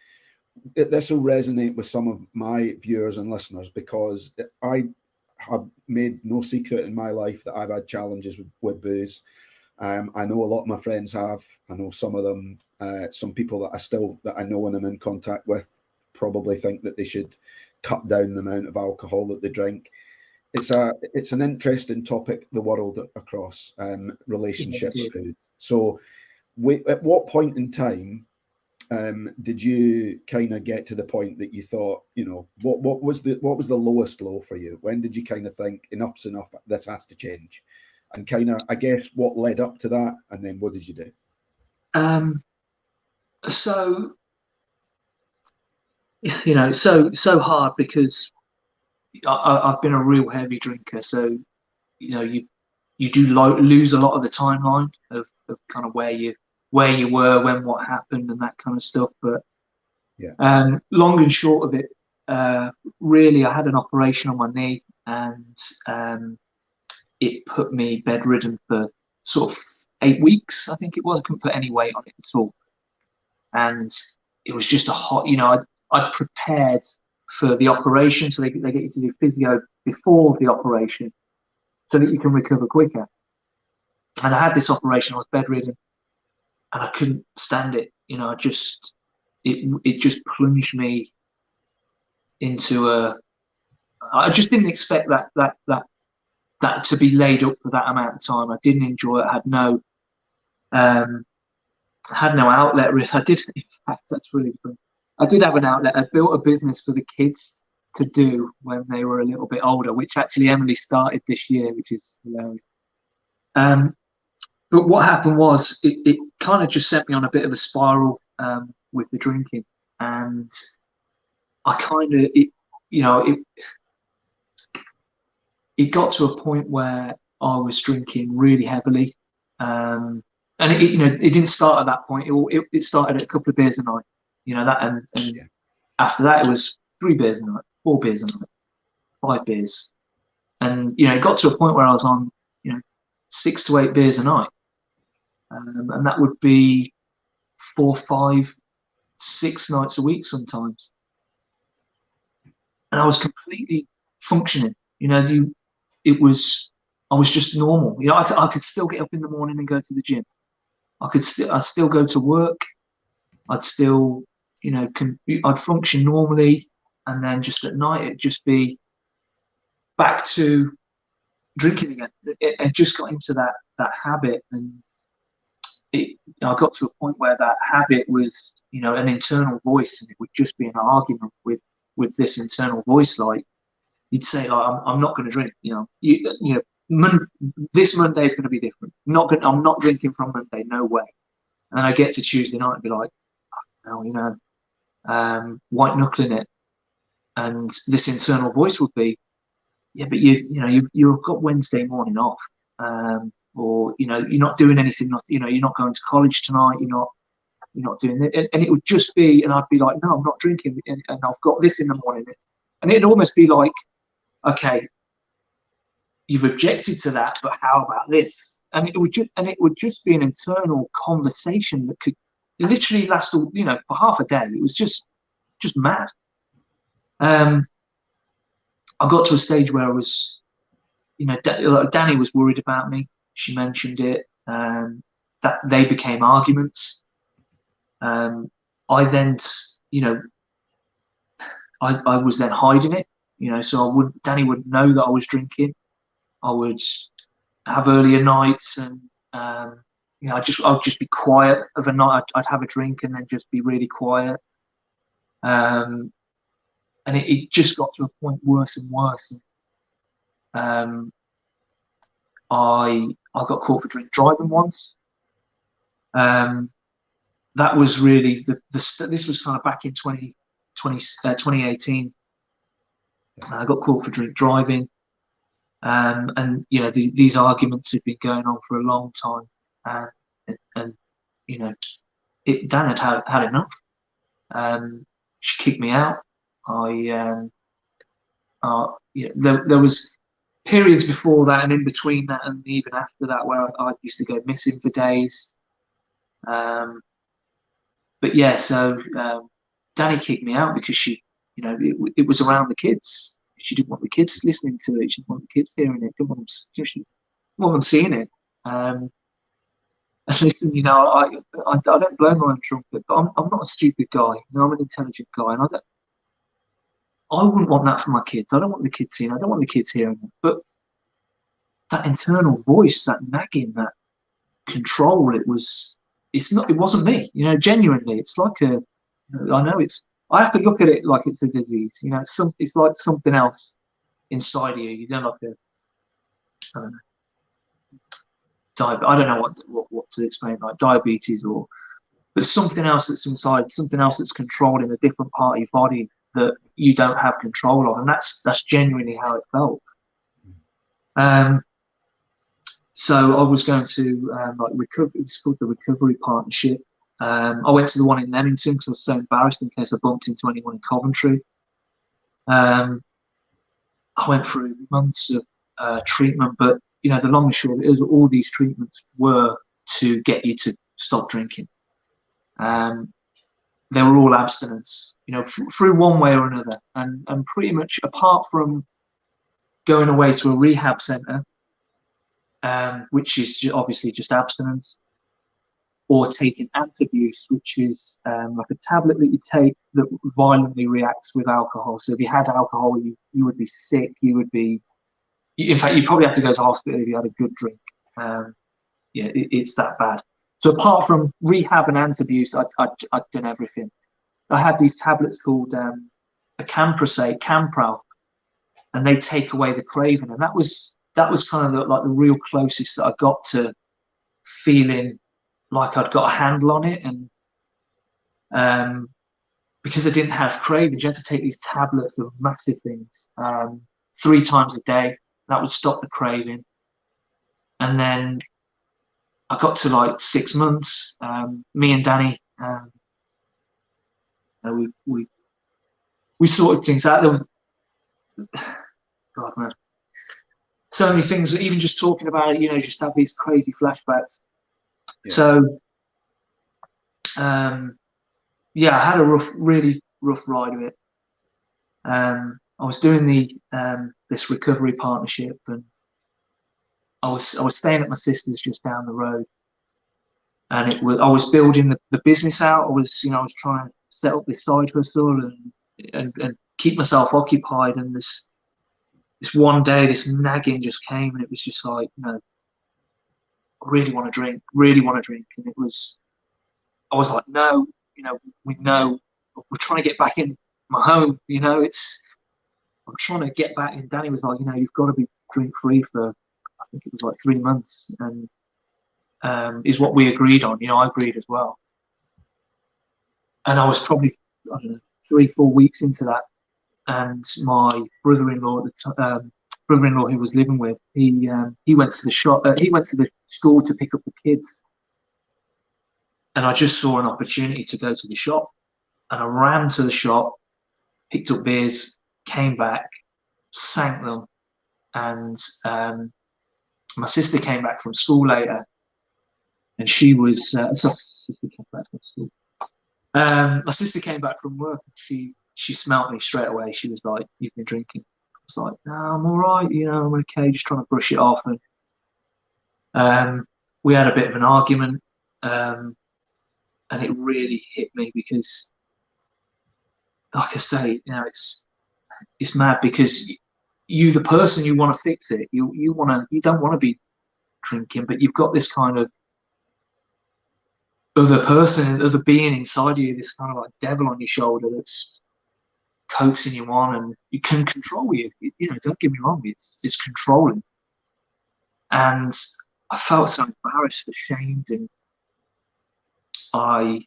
will resonate with some of my viewers and listeners, because I have made no secret in my life that I've had challenges with booze. I know a lot of my friends have. I know some of them, some people that I know and I'm in contact with, probably think that they should cut down the amount of alcohol that they drink. It's an interesting topic the world across, relationship booze. So at what point in time did you kind of get to the point that you thought, you know, what was the lowest low for you? When did you kind of think enough's enough, this has to change? And kind of, I guess, what led up to that, and then what did you do? So, you know, so hard, because I've been a real heavy drinker. So, you know, you do lose a lot of the timeline of kind of where you were when what happened and that kind of stuff. But yeah, long and short of it, really, I had an operation on my knee, and it put me bedridden for sort of 8 weeks, I think it was. I couldn't put any weight on it at all, and it was just you know, I'd prepared for the operation, so they get you to do physio before the operation, so that you can recover quicker. And I had this operation, I was bedridden, and I couldn't stand it. You know, it just plunged me into I just didn't expect that to be laid up for that amount of time. I didn't enjoy it. I had no outlet. I did, in fact, that's really funny. I did have an outlet. I built a business for the kids to do when they were a little bit older, which actually Emily started this year, which is hilarious. But what happened was it kind of just sent me on a bit of a spiral with the drinking, and I kind of it got to a point where I was drinking really heavily, and it didn't start at that point. It started at a couple of beers a night, you know that, and yeah. After that it was 3 beers a night, 4 beers a night, 5 beers, and you know it got to a point where I was on 6 to 8 beers a night. And that would be 4, 5, 6 nights a week sometimes. And I was completely functioning. I was just normal. You know, I could still get up in the morning and go to the gym. I'd still go to work. I'd still, I'd function normally. And then just at night, it'd just be back to drinking again. It just got into that habit, and I got to a point where that habit was, an internal voice, and it would just be an argument with this internal voice. Like, you'd say, like, I'm not going to drink. This Monday is going to be different. I'm not drinking from Monday. No way. And then I get to Tuesday night and be like, white knuckling it, and this internal voice would be, yeah, but you've got Wednesday morning off. Or you're not doing anything. You're not going to college tonight. You're not doing it, and it would just be, and I'd be like, no, I'm not drinking, and I've got this in the morning, and it'd almost be like, okay, you've objected to that, but how about this? And it would just be an internal conversation that could literally last, for half a day. It was just mad. I got to a stage where I was you know, like Danny was worried about me. She mentioned it. That they became arguments. I then, you know, I was then hiding it, you know, so Danny wouldn't know that I was drinking. I would have earlier nights, and you know, I'd just be quiet of a night. I'd have a drink and then just be really quiet. And it just got to a point worse and worse. I got caught for drink driving once. That was really this was kind of back in 2018. I got caught for drink driving, and you know, these arguments have been going on for a long time, and you know, Dan had enough. She kicked me out. You know, there was periods before that and in between that and even after that where I used to go missing for days. But yeah, so Danny kicked me out because she, you know, it was around the kids. She didn't want the kids listening to it. She didn't want the kids hearing it. Didn't want them seeing it. And listen, you know, I don't blow my own trumpet, but I'm not a stupid guy. You know, I'm an intelligent guy, and I wouldn't want that for my kids. I don't want the kids seeing. I don't want the kids hearing it. But that internal voice, that nagging, that control, it wasn't me. You know, genuinely, it's like I know I have to look at it like it's a disease. You know, it's like something else inside of you. You know, like I don't know, I don't know what to explain, like diabetes, but something else that's inside, something else that's controlling a different part of your body that you don't have control of, and that's genuinely how it felt. So I was going to like recovery. It's called the Recovery Partnership. I went to the one in Leamington because I was so embarrassed in case I bumped into anyone in Coventry. I went through months of treatment, but you know, the long and short of it is all these treatments were to get you to stop drinking. They were all abstinence, you know, through one way or another, and pretty much apart from going away to a rehab centre, which is obviously just abstinence, or taking antabuse, which is like a tablet that you take that violently reacts with alcohol. So if you had alcohol, you would be sick. You would be, in fact, you'd probably have to go to hospital if you had a good drink. Yeah, it's that bad. So apart from rehab and antabuse, I'd done everything. I had these tablets called a Camprel, and they take away the craving, and that was kind of like the real closest that I got to feeling like I'd got a handle on it. And because I didn't have cravings, you had to take these tablets of massive things 3 times a day. That would stop the craving. And then I got to like 6 months. Me and Danny, we sorted things out. God, man, so many things that even just talking about it, you know, just have these crazy flashbacks. Yeah. So, yeah, I had a really rough ride of it. I was doing this recovery partnership, and I was staying at my sister's just down the road, and I was building the business out. I was trying to set up this side hustle and keep myself occupied. And this one day, this nagging just came, and it was just like, you know, I really want to drink, and I was like, no, you know, we know we're trying to get back in my home, you know, I'm trying to get back. And Danny was like, you know, you've got to be drink free for, I think it was like 3 months, and is what we agreed on. You know, I agreed as well. And I was probably, I don't know, 3-4 weeks into that, and my brother-in-law who was living with, he went to the shop, he went to the school to pick up the kids, and I just saw an opportunity to go to the shop, and I ran to the shop, picked up beers, came back, sank them, and my sister came back from school later, and she was sister came back from school. My sister came back from work, and she smelt me straight away. She was like, "You've been drinking." was like, no, I'm all right, you know, I'm okay, just trying to brush it off. And we had a bit of an argument, and it really hit me because, like I say, you know, it's mad because you, the person, you want to fix it. You don't want to be drinking, but you've got this kind of other person, other being inside of you, this kind of like devil on your shoulder that's coaxing you on, and you can control you. You know, don't get me wrong, it's controlling. And I felt so embarrassed, ashamed, and I'd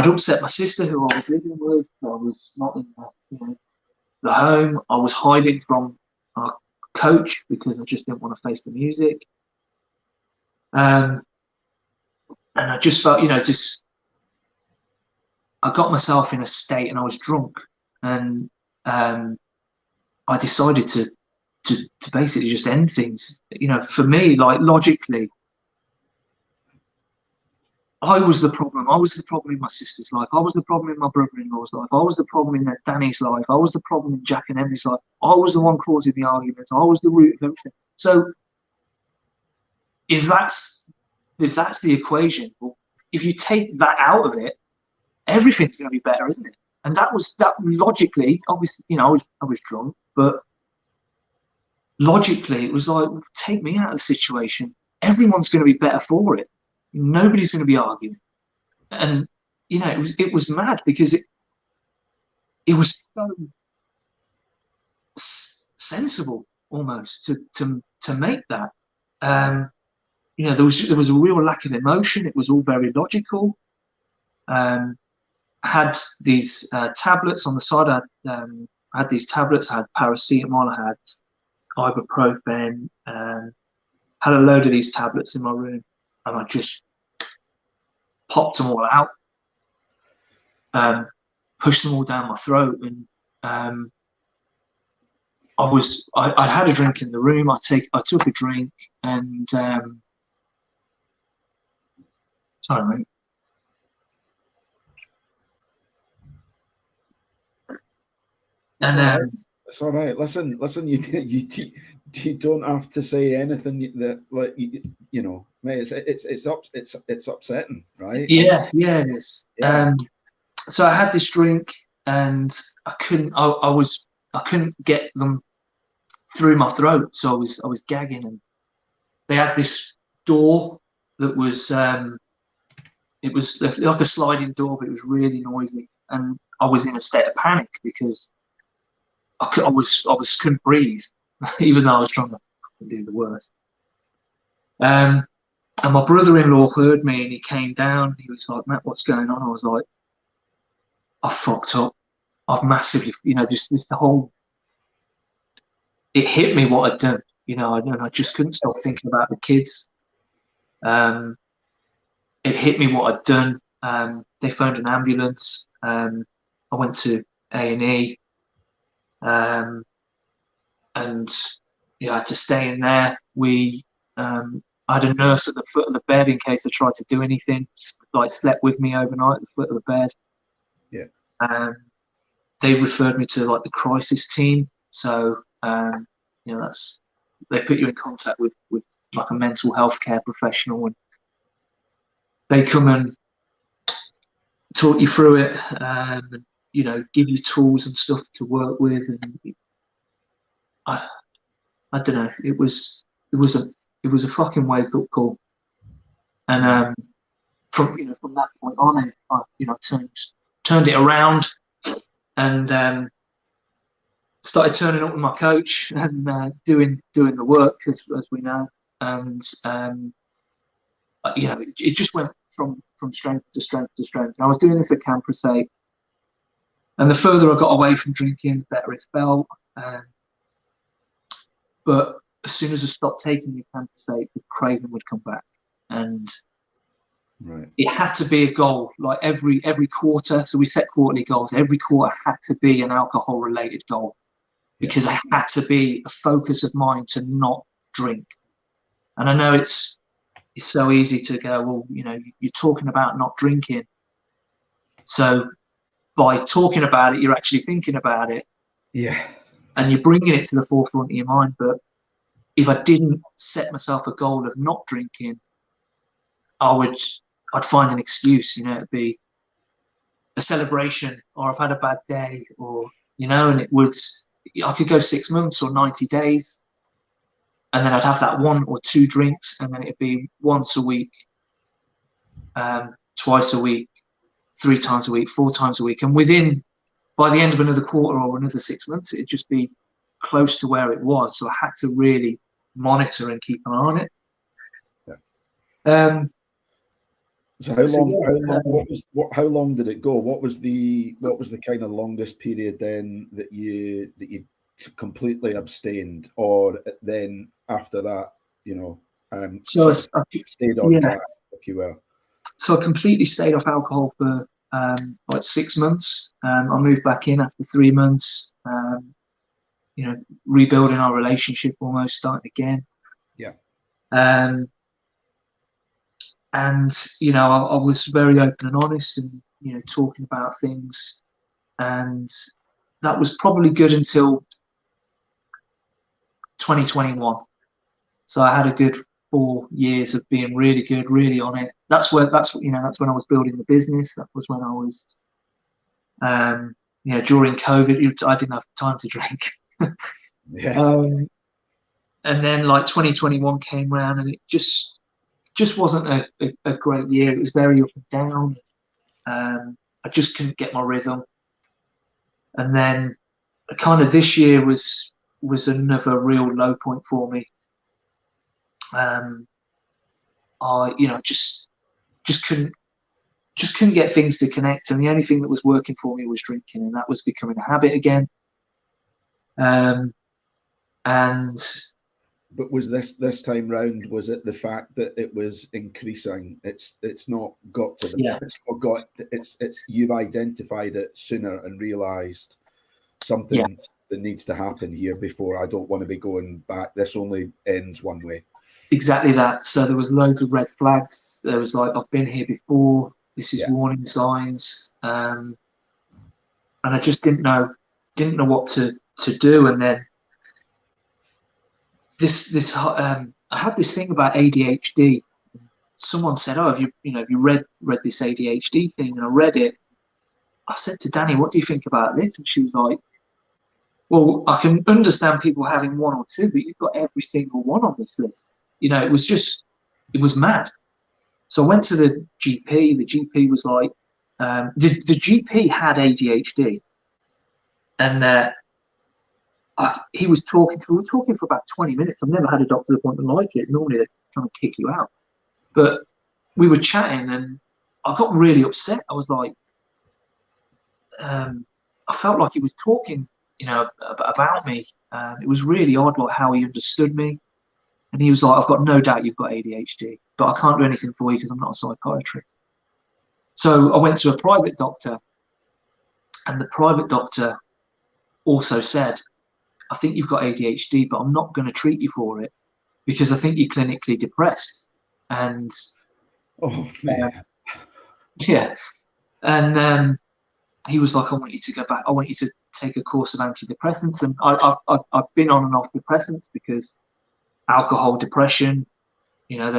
upset my sister, who I was living with. I was not in the home. I was hiding from our coach because I just didn't want to face the music. And I just felt, you know, I got myself in a state, and I was drunk, and I decided to basically just end things. You know, for me, like logically, I was the problem. I was the problem in my sister's life. I was the problem in my brother-in-law's life. I was the problem in Danny's life. I was the problem in Jack and Emily's life. I was the one causing the arguments. I was the root of everything. So if that's the equation, well, if you take that out of it, everything's going to be better, isn't it? And that logically, obviously, you know, I was drunk, but logically it was like, take me out of the situation. Everyone's going to be better for it. Nobody's going to be arguing. And you know, it was mad because it was so sensible almost to make that. You know, there was a real lack of emotion. It was all very logical. I had these tablets on the side. I had these tablets. I had paracetamol. I had ibuprofen. Had a load of these tablets in my room, and I just popped them all out, pushed them all down my throat, and I had a drink in the room. I took a drink, and sorry, mate. And it's all right. Listen. You don't have to say anything that, like, you know, mate. It's upsetting, right? Yeah, it is. Yeah. So I had this drink, and I couldn't get them through my throat, so I was gagging. And they had this door that was it was like a sliding door, but it was really noisy, and I was in a state of panic because I couldn't breathe, even though I was trying to do the worst. And my brother-in-law heard me, and he came down. He was like, "Matt, what's going on?" I was like, "I fucked up. I've massively, you know, just the whole." It hit me what I'd done, you know, and I just couldn't stop thinking about the kids. It hit me what I'd done. They phoned an ambulance. I went to A&E. And I had to stay in there. I had a nurse at the foot of the bed in case I tried to do anything. Like, slept with me overnight at the foot of the bed. Yeah. They referred me to like the crisis team. So you know, they put you in contact with like a mental health care professional, and they come and talk you through it, and you know, give you tools and stuff to work with. And I don't know. It was a fucking wake up call. And from that point on, I turned it around, and started turning up with my coach and doing the work as we know. And you know, it just went from strength to strength to strength. And I was doing this at Camprosate, and the further I got away from drinking, the better it felt. But as soon as I stopped taking the Camprosate, the craving would come back, and it had to be a goal. Like every quarter, so we set quarterly goals. Every quarter had to be an alcohol-related goal, because I had to be a focus of mine to not drink. And I know it's so easy to go, well, you know, you're talking about not drinking, so by talking about it, you're actually thinking about it. Yeah. And you're bringing it to the forefront of your mind. But if I didn't set myself a goal of not drinking, I'd find an excuse, you know, it'd be a celebration, or I've had a bad day, or, you know, and I could go 6 months or 90 days, and then I'd have that 1 or 2 drinks, and then it'd be once a week, twice a week, 3 times a week, 4 times a week. And by the end of another quarter or another 6 months, it'd just be close to where it was. So I had to really monitor and keep an eye on it. Yeah. So how long did it go? What was the kind of longest period then that you completely abstained, or then after that, you know, so I stayed on track, if you will? So I completely stayed off alcohol for like 6 months. I moved back in after 3 months. You know, rebuilding our relationship, almost starting again. Yeah. And you know, I was very open and honest, and, you know, talking about things, and that was probably good until 2021. So I had a good 4 years of being really good, really on it. That's when I was building the business. That was when I was, you know, during COVID, I didn't have time to drink. Yeah. And then like 2021 came around, and it just wasn't a great year. It was very up and down. I just couldn't get my rhythm. And then kind of this year was another real low point for me. I, you know, just couldn't get things to connect, and the only thing that was working for me was drinking, and that was becoming a habit again. But was this time round, was it the fact that it was increasing? It's not got to the it's you've identified it sooner and realized something that needs to happen here before I don't want to be going back. This only ends one way. Exactly that. So there was loads of red flags. There was like, I've been here before. This is warning signs. And I just didn't know what to do. And then I have this thing about ADHD. Someone said, "Oh, have you read this ADHD thing?" And I read it. I said to Danny, "What do you think about this?" And she was like, "Well, I can understand people having 1 or 2, but you've got every single one on this list." You know, it was mad. So I went to the GP. The GP was like, the GP had ADHD, and we were talking for about 20 minutes. I've never had a doctor's appointment like it. Normally they're trying to kick you out. But we were chatting, and I got really upset. I was like, I felt like he was talking, you know, about me. It was really odd, like how he understood me. And he was like, "I've got no doubt you've got ADHD, but I can't do anything for you because I'm not a psychiatrist." So I went to a private doctor, and the private doctor also said, "I think you've got ADHD, but I'm not going to treat you for it because I think you're clinically depressed." And oh man, yeah, and he was like, "I want you to go back. I want you to take a course of antidepressants." And I've been on and off depressants because alcohol, depression, you know,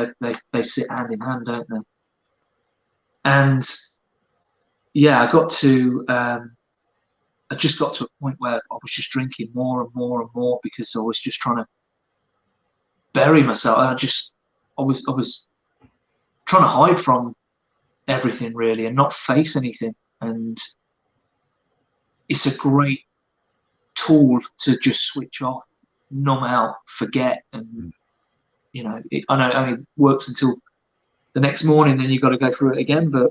they sit hand in hand, don't they? And yeah, I just got to a point where I was just drinking more and more and more because I was just trying to bury myself. I was trying to hide from everything really and not face anything. And it's a great tool to just switch off, numb out, forget, and you know, I know it only works until the next morning, then you've got to go through it again, but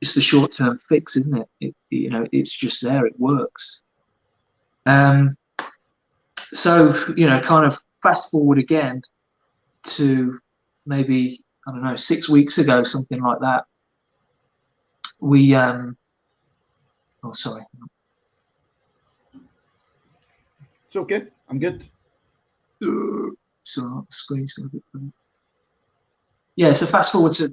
it's the short-term fix, isn't it? You know, it's just there, it works. So, you know, kind of fast forward again to maybe, I don't know, 6 weeks ago, something like that. Oh, sorry. It's okay. I'm good. So the screen's going to be funny. Yeah, so fast forward to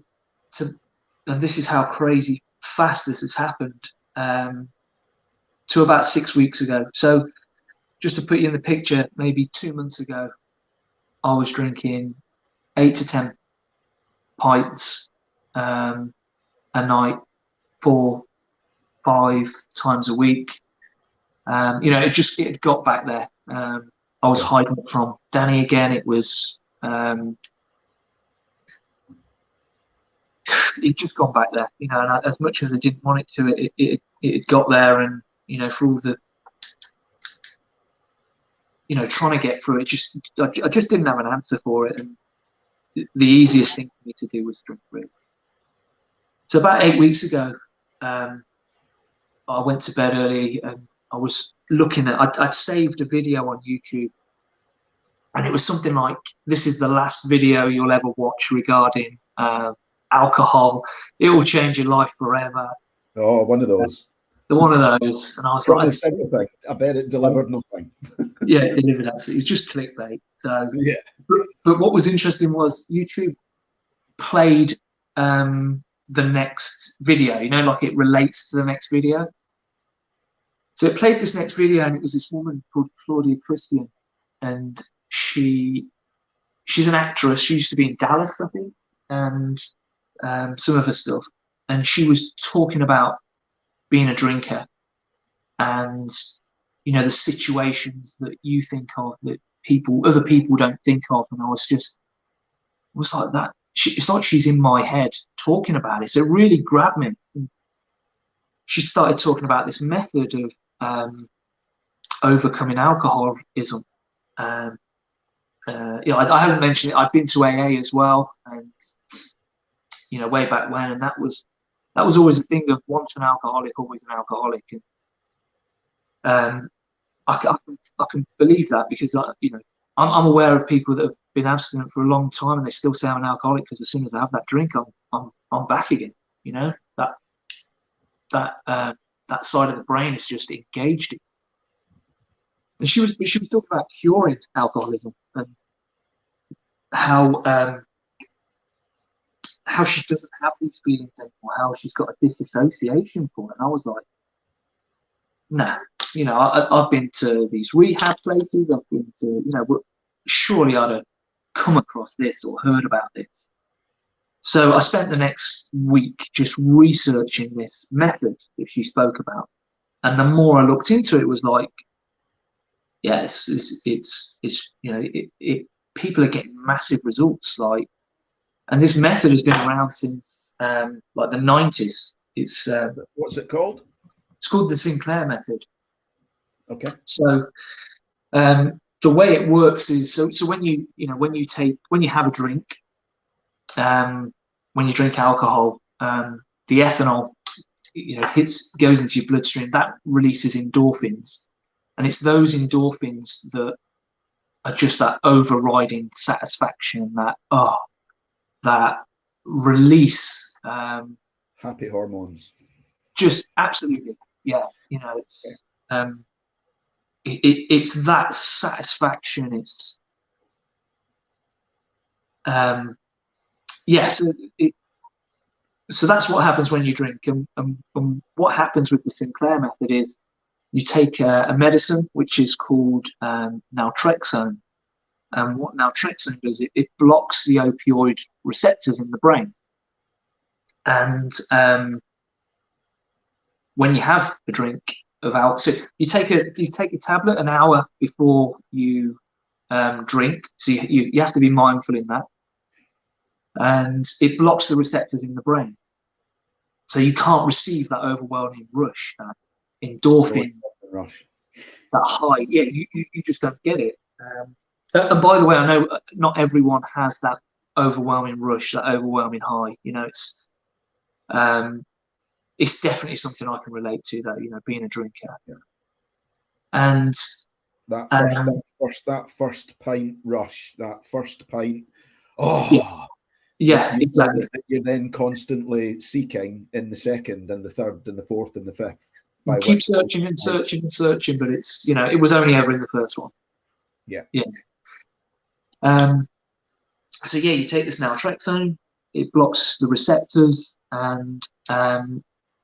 and this is how crazy fast this has happened to about 6 weeks ago. So just to put you in the picture, maybe 2 months ago, I was drinking 8 to 10 pints a night, 4, 5 times a week. You know, it had got back there. I was hiding it from Danny again. It was it just gone back there, you know. And as much as I didn't want it to, it had got there. And you know, for all the, you know, trying to get through it, I just didn't have an answer for it. And the easiest thing for me to do was drink, really. So about 8 weeks ago, I went to bed early, and I was looking at, I'd saved a video on YouTube, and it was something like, "This is the last video you'll ever watch regarding alcohol. It will change your life forever." Oh, one of those. One of those. And I was like, I bet it delivered nothing. Yeah, it delivered absolutely. It was just clickbait. So yeah. But what was interesting was YouTube played the next video, you know, like it relates to the next video. So it played this next video, and it was this woman called Claudia Christian, and she's an actress. She used to be in Dallas, I think, and some of her stuff. And she was talking about being a drinker, and you know, the situations that you think of that other people don't think of. And I was like that. It's like she's in my head talking about it. So it really grabbed me. She started talking about this method of overcoming alcoholism. You know, I haven't mentioned it. I've been to AA as well, and you know, way back when, and that was always a thing of once an alcoholic, always an alcoholic. And I can believe that, because you know, I'm aware of people that have been abstinent for a long time and they still say I'm an alcoholic, because as soon as I have that drink, I'm back again. You know, that side of the brain is just engaged. And she was talking about curing alcoholism, and how she doesn't have these feelings anymore, how she's got a disassociation from it. And I was like, no, you know, I've been to these rehab places, I've been to, you know, surely I'd have come across this or heard about this. So I spent the next week just researching this method that she spoke about. And the more I looked into it, it was like, yes, it's you know, people are getting massive results. Like, and this method has been around since like the 90s. It's what's it called? It's called the Sinclair method. Okay. So the way it works is, so when you have a drink, when you drink alcohol, the ethanol, you know, goes into your bloodstream. That releases endorphins, and it's those endorphins that are just that overriding satisfaction, that release, happy hormones. Just absolutely, yeah. You know, it's that satisfaction. It's yeah. So that's what happens when you drink. And what happens with the Sinclair method is you take a medicine which is called naltrexone. And what naltrexone does, it blocks the opioid receptors in the brain. And when you have a drink of alcohol, so you take a tablet an hour before you drink. So you have to be mindful in that. And it blocks the receptors in the brain, so you can't receive that overwhelming rush, that endorphin rush, that high. Yeah, you just don't get it. And by the way, I know not everyone has that overwhelming rush, that overwhelming high. You know, it's definitely something I can relate to, that, you know, being a drinker. Yeah. And that first pint rush, that first pint. Oh. Yeah, exactly. You're then constantly seeking in the second and the third and the fourth and the fifth. You keep searching and searching and searching, but it's, you know, it was only ever in the first one. Yeah. Yeah. So yeah, you take this naltrexone, it blocks the receptors, and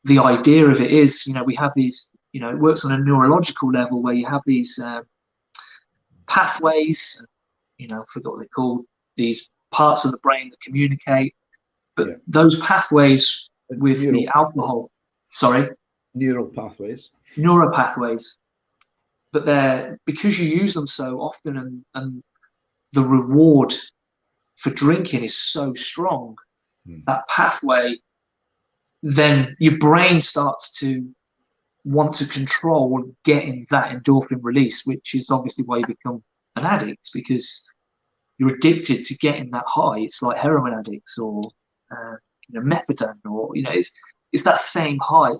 the idea of it is, we have these, it works on a neurological level where you have these pathways, I forgot what they're called, these parts of the brain that communicate. But those pathways with the alcohol, neural pathways, but because you use them so often, and the reward for drinking is so strong, that pathway, then your brain starts to want to control getting that endorphin release, which is obviously why you become an addict, because you're addicted to getting that high. It's like heroin addicts or methadone, or it's that same high.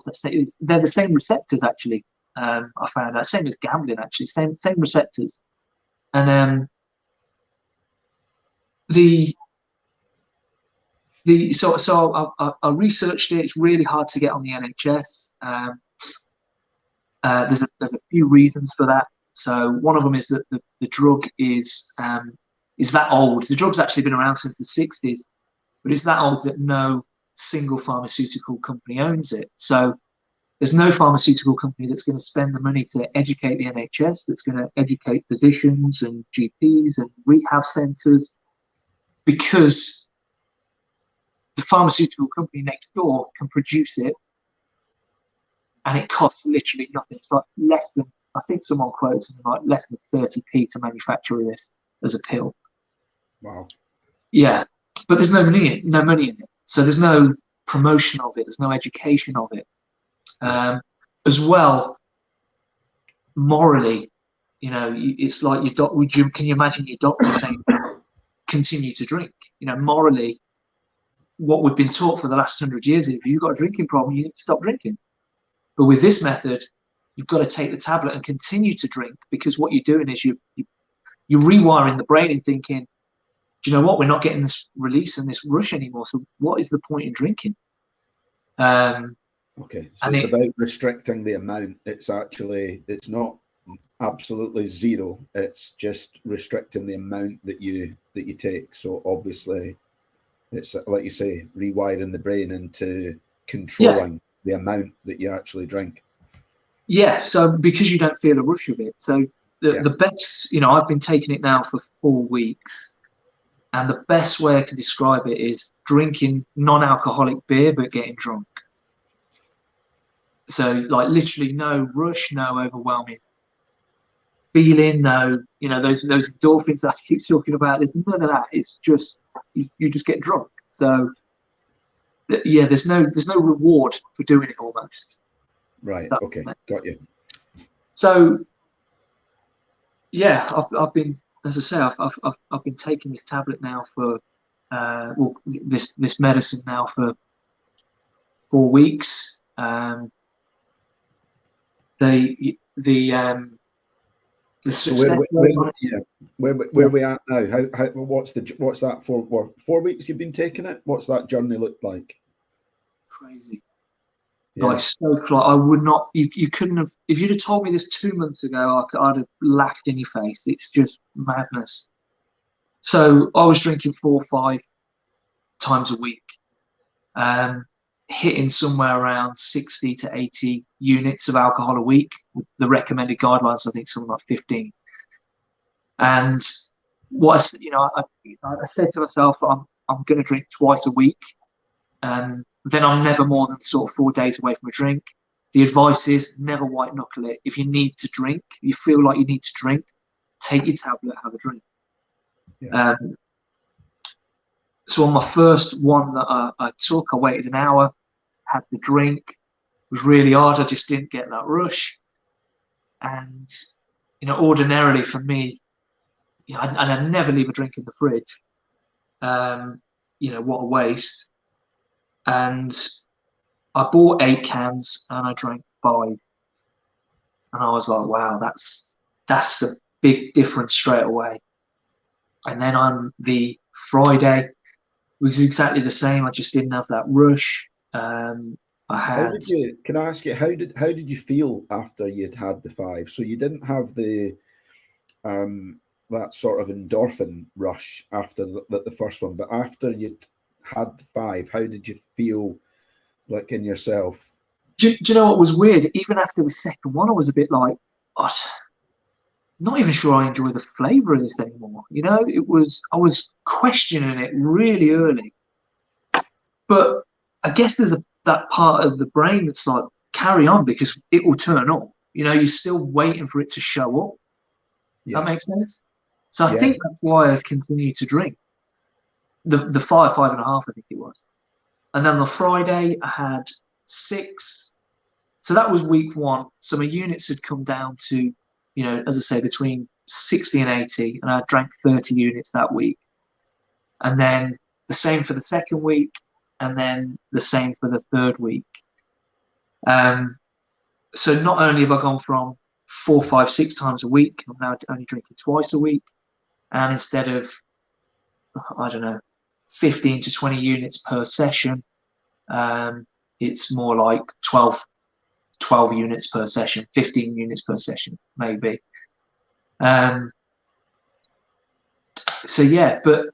They're the same receptors actually. I found out, same as gambling actually, same receptors. And so I researched it. It's really hard to get on the NHS. There's a few reasons for that. So one of them is that the drug is that old. The drug's actually been around since the 60s, but it's that old that no single pharmaceutical company owns it. So there's no pharmaceutical company that's going to spend the money to educate the NHS, that's going to educate physicians and GPs and rehab centres, because the pharmaceutical company next door can produce it and it costs literally nothing. It's like less than, I think someone quotes something like less than 30p to manufacture this as a pill. Wow. Yeah, but there's no money in it. So there's no promotion of it. There's no education of it. As well, morally, it's like your doctor. Can you imagine your doctor saying, continue to drink? Morally, what we've been taught for the last 100 years is if you've got a drinking problem, you need to stop drinking. But with this method, you've got to take the tablet and continue to drink, because what you're doing is you're rewiring the brain and thinking, do you know what? We're not getting this release and this rush anymore. So what is the point in drinking? Okay, so it's about restricting the amount. It's not absolutely zero. It's just restricting the amount that you take. So obviously, it's like you say, rewiring the brain into controlling the amount that you actually drink. Yeah. So because you don't feel a rush of it. So the best, I've been taking it now for 4 weeks. And the best way I can describe it is drinking non-alcoholic beer, but getting drunk. So like literally no rush, no overwhelming feeling, no, those endorphins that I keep talking about. There's none of that. It's just, you just get drunk. So yeah, there's no reward for doing it almost. Right. Okay. Got you. So yeah, I've been, as I say, I've been taking this tablet now for this medicine now for 4 weeks. So where we at now? How what's that for? 4 weeks you've been taking it? What's that journey look like? Crazy. Yeah. Like so, I would not. You couldn't have. If you'd have told me this 2 months ago, I'd have laughed in your face. It's just madness. So I was drinking 4 or 5 times a week, hitting somewhere around 60 to 80 units of alcohol a week. The recommended guidelines, I think, something like 15. And what I said to myself, I'm going to drink twice a week. Then I'm never more than sort of 4 days away from a drink. The advice is never white knuckle it. If you need to drink, you feel like you need to drink, take your tablet, have a drink. Yeah. So on my first one that I took, I waited an hour, had the drink. It was really hard. I just didn't get that rush. And ordinarily for me, and I never leave a drink in the fridge. What a waste. And I bought 8 cans and I drank 5. And I was like, wow, that's a big difference straight away. And then on the Friday, it was exactly the same. I just didn't have that rush. Can I ask you, how did you feel after you'd had the 5? So you didn't have the that sort of endorphin rush after the first one, but after you'd had the 5, how did you feel like in yourself? do you know what was weird? Even after the second one, I was a bit like, oh, not even sure I enjoy the flavour of this anymore. You know, I was questioning it really early. But I guess there's that part of the brain that's like, carry on because it will turn up. You know, you're still waiting for it to show up. Yeah. That makes sense. So I think that's why I continue to drink. The 5.5, I think it was. And then on Friday, I had 6. So that was week 1. So my units had come down to, you know, as I say, between 60 and 80. And I drank 30 units that week. And then the same for the second week. And then the same for the third week. So not only have I gone from 4, 5, 6 times a week, I'm now only drinking twice a week. And instead of, I don't know, 15 to 20 units per session, it's more like 12 units per session, 15 units per session, maybe. So yeah, but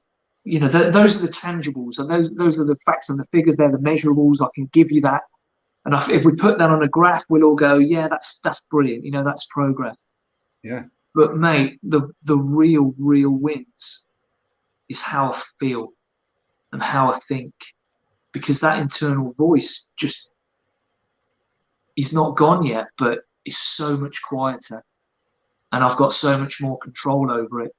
you know, those are the tangibles, and those are the facts and the figures. They're the measurables. I can give you that, and if we put that on a graph, we'll all go, yeah, that's brilliant. You know, that's progress. Yeah. But mate, the real wins is how I feel and how I think, because that internal voice just is not gone yet, but is so much quieter, and I've got so much more control over it.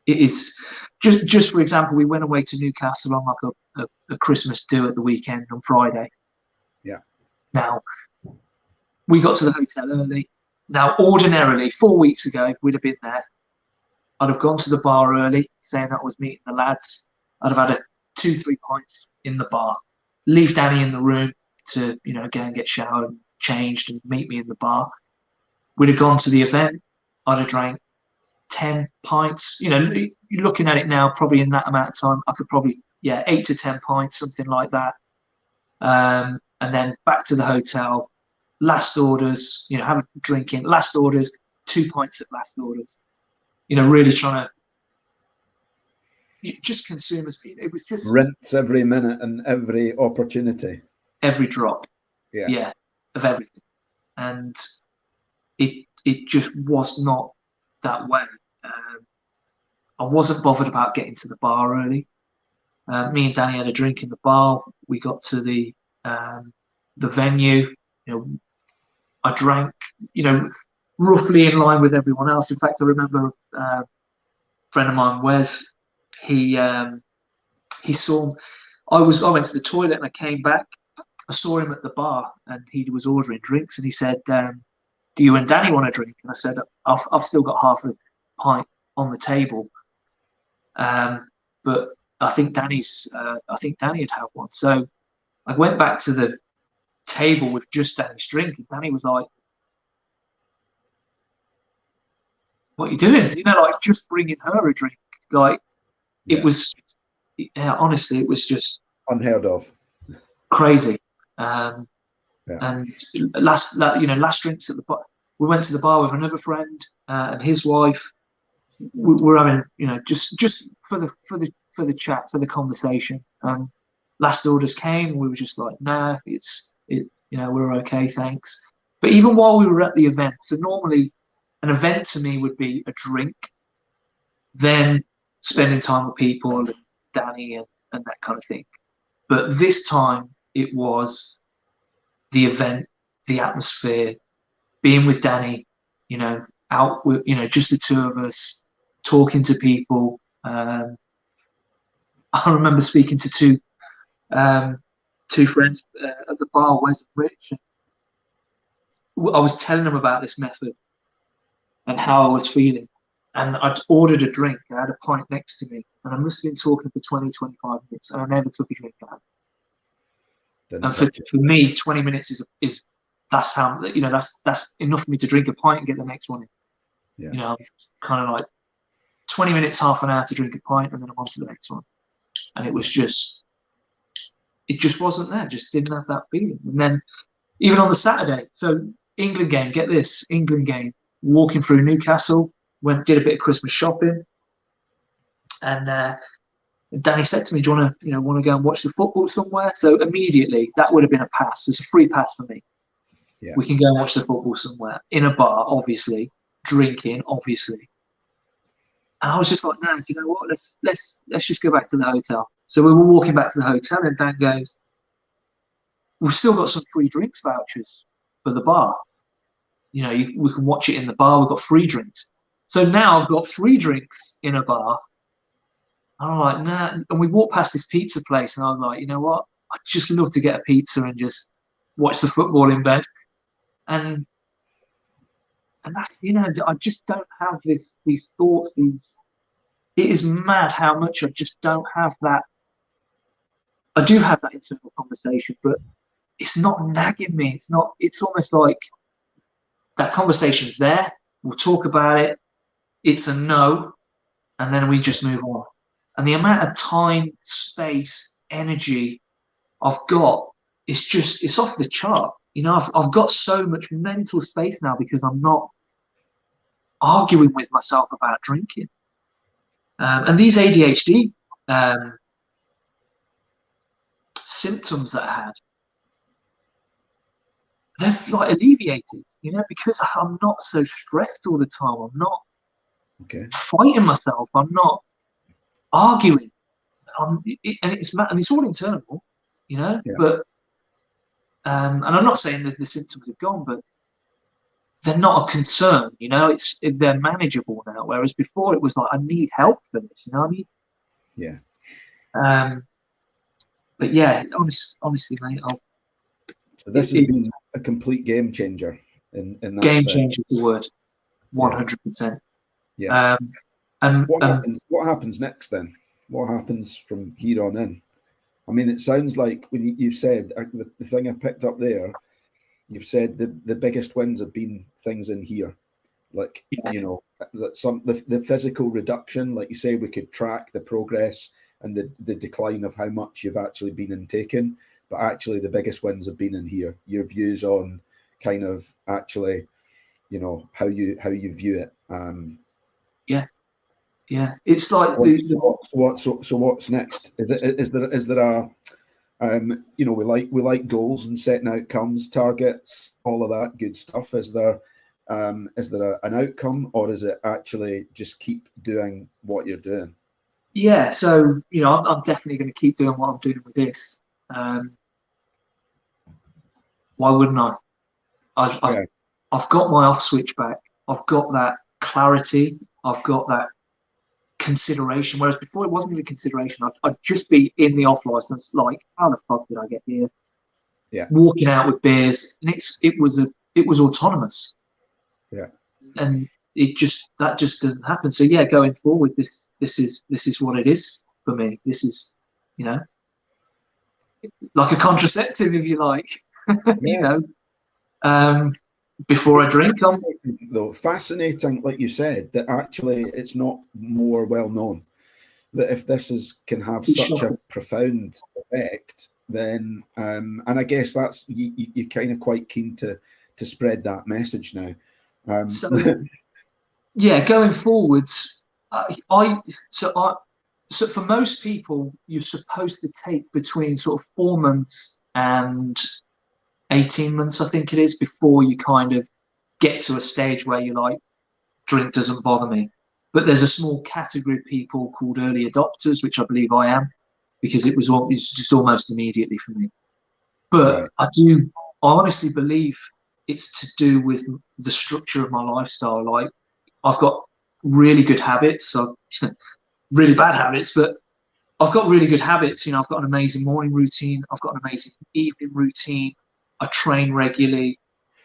It is just for example, we went away to Newcastle on like a Christmas do at the weekend on Friday. Yeah. Now we got to the hotel early. Now ordinarily 4 weeks ago, if we'd have been there, I'd have gone to the bar early, saying that I was meeting the lads. I'd have had 2-3 pints in the bar, leave Danny in the room to, you know, go and get showered, changed, and meet me in the bar. We'd have gone to the event. I'd have drank 10 pints. You know, you're looking at it now, probably in that amount of time, I could probably, 8 to 10 pints, something like that. And then back to the hotel, last orders, you know, having drinking, last orders, 2 pints at last orders. You know, really trying to just consume as it was just rinse every minute and every opportunity, every drop, yeah, of everything, and it just was not that way. I wasn't bothered about getting to the bar early. Me and Danny had a drink in the bar. We got to the venue. You know, I drank, you know, roughly in line with everyone else. In fact, I remember a friend of mine, Wes. He saw. I went to the toilet and I came back. I saw him at the bar and he was ordering drinks, and he said, "Do you and Danny want a drink?" And I said, "I've still got half a pint on the table, but I think Danny had had one." So I went back to the table with just Danny's drink, and Danny was like, "What are you doing?" You know, like just bringing her a drink. Like it was, honestly, it was just unheard of, crazy. And last drinks at the bar. We went to the bar with another friend and his wife. We're having, you know, just for the chat, for the conversation. Last orders came. We were just like, nah, you know, we're okay, thanks. But even while we were at the event, so normally an event to me would be a drink, then spending time with people, and Danny and that kind of thing. But this time it was the event, the atmosphere, being with Danny, you know, out with, you know, just the two of us, talking to people. I remember speaking to two friends at the bar, Wes and Rich. And I was telling them about this method and how I was feeling. And I'd ordered a drink. I had a pint next to me, and I must have been talking for 20, 25 minutes, and I never took a drink out. And for me, 20 minutes is that's how, you know, that's enough for me to drink a pint and get the next one in. Yeah. You know, kind of like 20 minutes, half an hour to drink a pint, and then I'm on to the next one. And it just wasn't there. Just didn't have that feeling. And then even on the Saturday, so England game, get this, England game, walking through Newcastle, did a bit of Christmas shopping, and And Danny said to me, "Do you want to go and watch the football somewhere?" So immediately that would have been a pass. It's a free pass for me. Yeah. We can go and watch the football somewhere in a bar, obviously, drinking, obviously. And I was just like, "No, you know what? Let's just go back to the hotel." So we were walking back to the hotel, and Dan goes, "We've still got some free drinks vouchers for the bar. You know, we can watch it in the bar. We've got free drinks." So now I've got free drinks in a bar. I'm like, nah. And we walked past this pizza place, and I was like, you know what? I'd just love to get a pizza and just watch the football in bed. And that's, I just don't have these thoughts. It is mad how much I just don't have that. I do have that internal conversation, but it's not nagging me. It's almost like that conversation's there. We'll talk about it. It's a no, and then we just move on. And the amount of time, space, energy I've got, it's off the chart. I've got so much mental space now because I'm not arguing with myself about drinking. And these ADHD symptoms that I had, they're like alleviated, because I'm not so stressed all the time. I'm not fighting myself. I'm not arguing. And it's all internal, Yeah. But and I'm not saying that the symptoms are gone, but they're not a concern. They're manageable now. Whereas before it was like, I need help for this. Yeah. But yeah, honestly, mate, So this has been a complete game changer. In that game sense. changer is the word, 100%. Yeah. And what happens next then? What happens from here on in? I mean, it sounds like when you've said the thing I picked up there, you've said the biggest wins have been things in here, like that the physical reduction, like you say, we could track the progress and the decline of how much you've actually been intaking, but actually the biggest wins have been in here. Your views on kind of actually, how you view it. Yeah, it's like so what's next? Is there a we like goals and setting outcomes, targets, all of that good stuff. Is there an outcome, or is it actually just keep doing what you're doing? Yeah, so I'm definitely going to keep doing what I'm doing with this. Why wouldn't I? I've got my off switch back. I've got that clarity. I've got that consideration, whereas before it wasn't even consideration. I'd just be in the off license, like, how the fuck did I get here? Yeah, walking out with beers, and it was autonomous. Yeah, and that just doesn't happen. So yeah, going forward, this is what it is for me. This is like a contraceptive, if you like. Yeah. Before I drink, fascinating, like you said, that actually it's not more well known. That if this can have such a profound effect, then and I guess that's you're kind of quite keen to spread that message now. Yeah, going forwards, so for most people, you're supposed to take between sort of 4 months and 18 months, I think it is, before you kind of get to a stage where you're like, drink doesn't bother me. But there's a small category of people called early adopters, which I believe I am, because it's just almost immediately for me. But right. I honestly believe it's to do with the structure of my lifestyle. Like, I've got really good habits, so really bad habits, but I've got really good habits. I've got an amazing morning routine. I've got an amazing evening routine. I train regularly.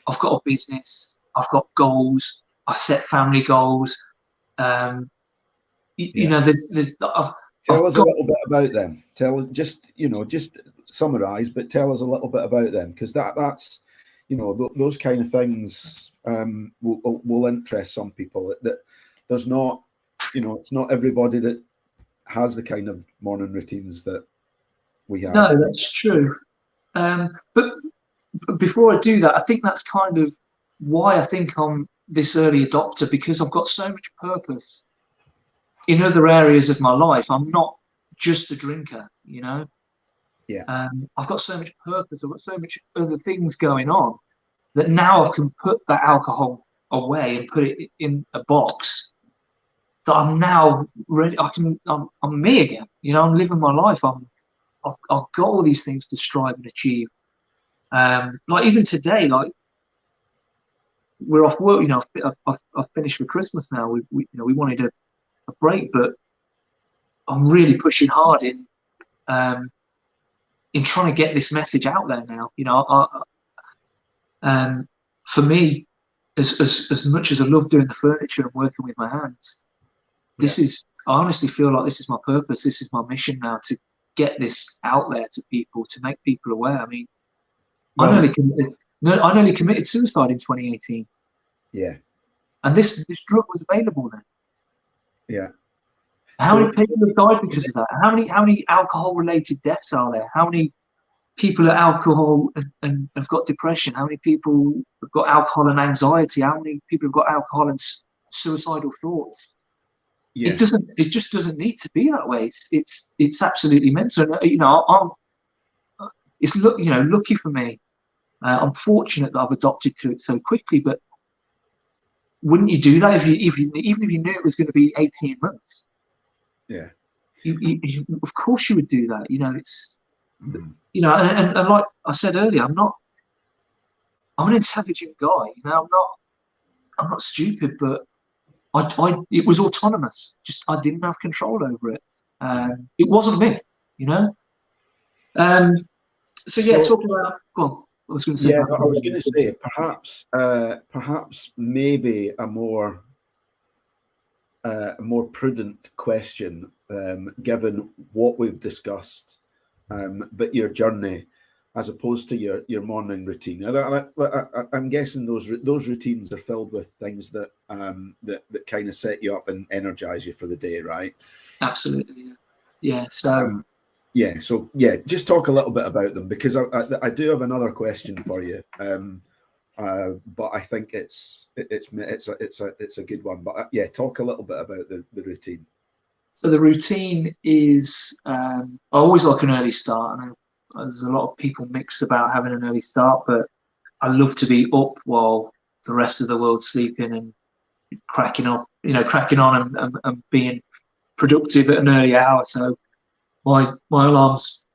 I've got a business. I've got goals. I set family goals. There's. Tell us a little bit about them. Just summarize, but tell us a little bit about them, because that's those kind of things will interest some people. That there's not, it's not everybody that has the kind of morning routines that we have. No, that's true. But before I do that, I think that's kind of why I think I'm this early adopter, because I've got so much purpose in other areas of my life. I'm not just a drinker, you know. Yeah. I've got so much purpose. I've got so much other things going on that now I can put that alcohol away and put it in a box. That I'm now ready. I'm me again. You know, I'm living my life. I've got all these things to strive and achieve. Like even today, like we're off work. You know, I've finished for Christmas now. We wanted a break, but I'm really pushing hard in trying to get this message out there now. You know, for me, as much as I love doing the furniture and working with my hands, I honestly feel like this is my purpose. This is my mission now, to get this out there to people, to make people aware. I mean, I nearly committed suicide in 2018. Yeah. And this drug was available then. Yeah. How many people have died because of that? How many alcohol-related deaths are there? How many people are alcohol and have got depression? How many people have got alcohol and anxiety? How many people have got alcohol and suicidal thoughts? Yeah. It just doesn't need to be that way. It's absolutely mental. You know, it's lucky for me. I'm fortunate that I've adopted to it so quickly. But wouldn't you do that even if you knew it was going to be 18 months? Yeah. You of course you would do that. You know, it's you know, and like I said earlier, I'm an intelligent guy. You know, I'm not stupid, but it was autonomous. Just I didn't have control over it. It wasn't me. You know. So talking about. Go on. I was going to say. Yeah, I was going to say perhaps maybe a more prudent question, given what we've discussed, but your journey, as opposed to your morning routine. I'm guessing those routines are filled with things that that kind of set you up and energize you for the day, right? Absolutely. Yeah. So. So just talk a little bit about them, because I do have another question for you. But I think it's a good one. But talk a little bit about the routine. So the routine is I always like an early start. I know there's a lot of people mixed about having an early start, but I love to be up while the rest of the world's sleeping and cracking on and being productive at an early hour. So my alarms,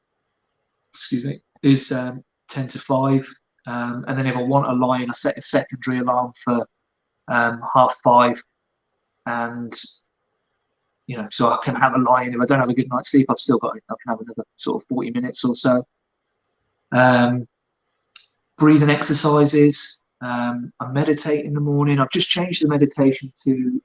is 10 to 5. And then if I want a lie-in, I set a secondary alarm for 5:30, and you know, so I can have a lie-in. If I don't have a good night's sleep, I can have another sort of 40 minutes or so. Breathing exercises. I meditate in the morning. I've just changed the meditation to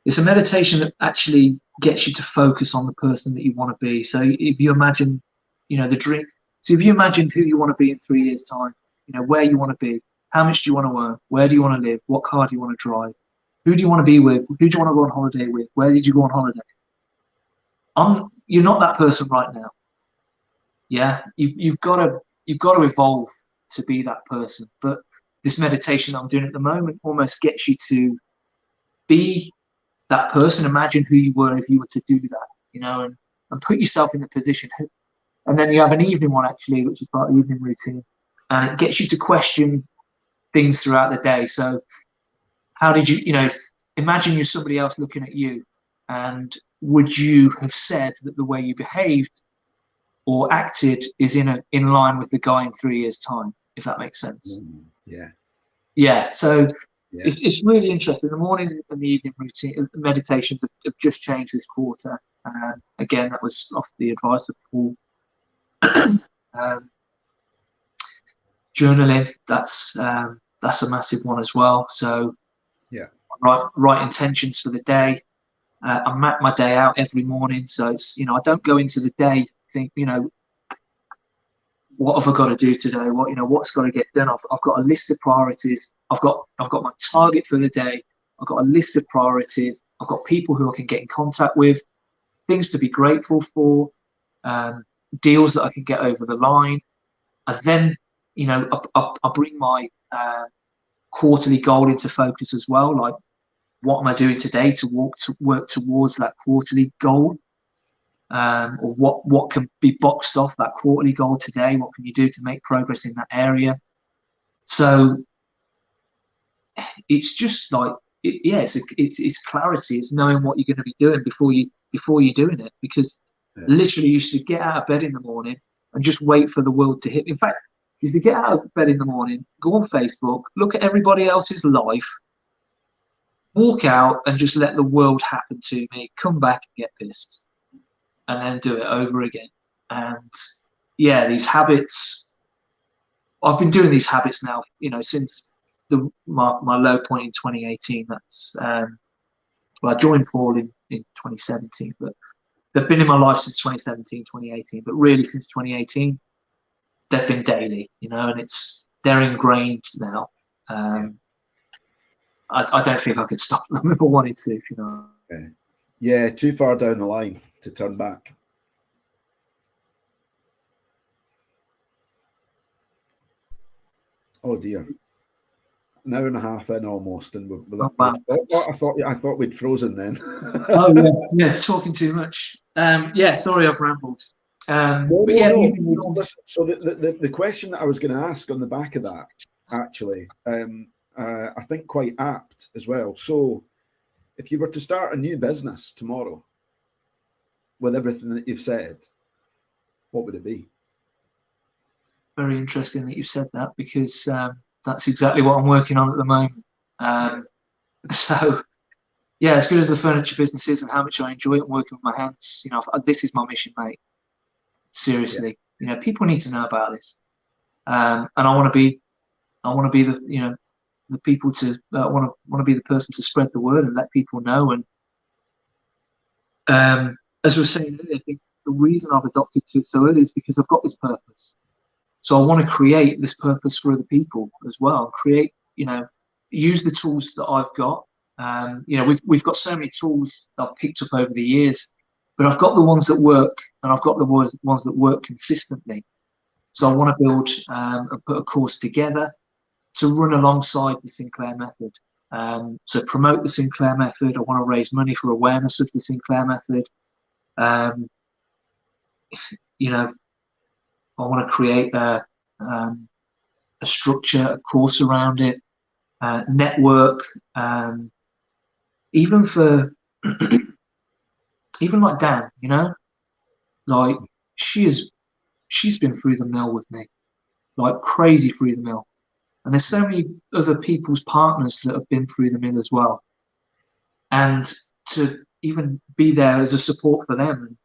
it's a meditation that actually gets you to focus on the person that you want to be. So if you imagine, you know, so if you imagine who you want to be in 3 years' time, you know, where you want to be, how much do you want to earn, where do you want to live, what car do you want to drive, who do you want to be with, who do you want to go on holiday with, where did you go on holiday? You're not that person right now. Yeah, you've got to evolve to be that person. But this meditation I'm doing at the moment almost gets you to be that person. Imagine who you were if you were to do that, you know, and put yourself in the position. And then you have an evening one, actually, which is part of the evening routine, and it gets you to question things throughout the day. So how did you, you know, imagine you're somebody else looking at you, and would you have said that the way you behaved or acted is in line with the guy in 3 years' time, if that makes sense? Yeah. So it's really interesting. The morning and the evening routine meditations have just changed this quarter. Again, that was off the advice of Paul. Journaling, that's a massive one as well. So write intentions for the day. I map my day out every morning, so it's, you know, I don't go into the day think, you know, what have I got to do today, what's got to get done. I've got a list of priorities. I've got my target for the day. I've got a list of priorities. I've got people who I can get in contact with, things to be grateful for, deals that I can get over the line. And then, you know, I bring my quarterly goal into focus as well. Like, what am I doing today to work towards that quarterly goal? or what can be boxed off that quarterly goal today? What can you do to make progress in that area? So it's just like, it's clarity. It's knowing what you're going to be doing before you're doing it, because literally you should get out of bed in the morning and just wait for the world to hit. In fact, you should get out of bed in the morning, go on Facebook, look at everybody else's life, walk out and just let the world happen to me, come back and get pissed, and then do it over again. And yeah, these habits, I've been doing these habits now, since my low point in 2018. That's well, I joined Paul in 2017, but they've been in my life since 2017, 2018. But really, since 2018, they've been daily, and they're ingrained now. I don't think I could stop them if I wanted to, Yeah, too far down the line to turn back. Oh dear. An hour and a half in almost, and I thought we'd frozen then. Oh yeah, talking too much. Sorry, I've rambled. No. So the question that I was going to ask on the back of that, actually, I think quite apt as well. So, if you were to start a new business tomorrow, with everything that you've said, what would it be? Very interesting that you've said that, because that's exactly what I'm working on at the moment. So, yeah, as good as the furniture business is and how much I enjoy it working with my hands, this is my mission, mate. Seriously, people need to know about this, and I want to be the the people to want to be the person to spread the word and let people know. And as we were saying earlier, I think the reason I've adopted to it so early is because I've got this purpose. So I want to create this purpose for other people as well. Create, use the tools that I've got. We've got so many tools that I've picked up over the years, but I've got the ones that work, and I've got the ones that work consistently. So I want to build and put a course together to run alongside the Sinclair method. So promote the Sinclair method. I want to raise money for awareness of the Sinclair method. I want to create a structure, a course around it, network, even for even like Dan, like she's been through the mill with me, like crazy through the mill. And there's so many other people's partners that have been through the mill as well. And to even be there as a support for them.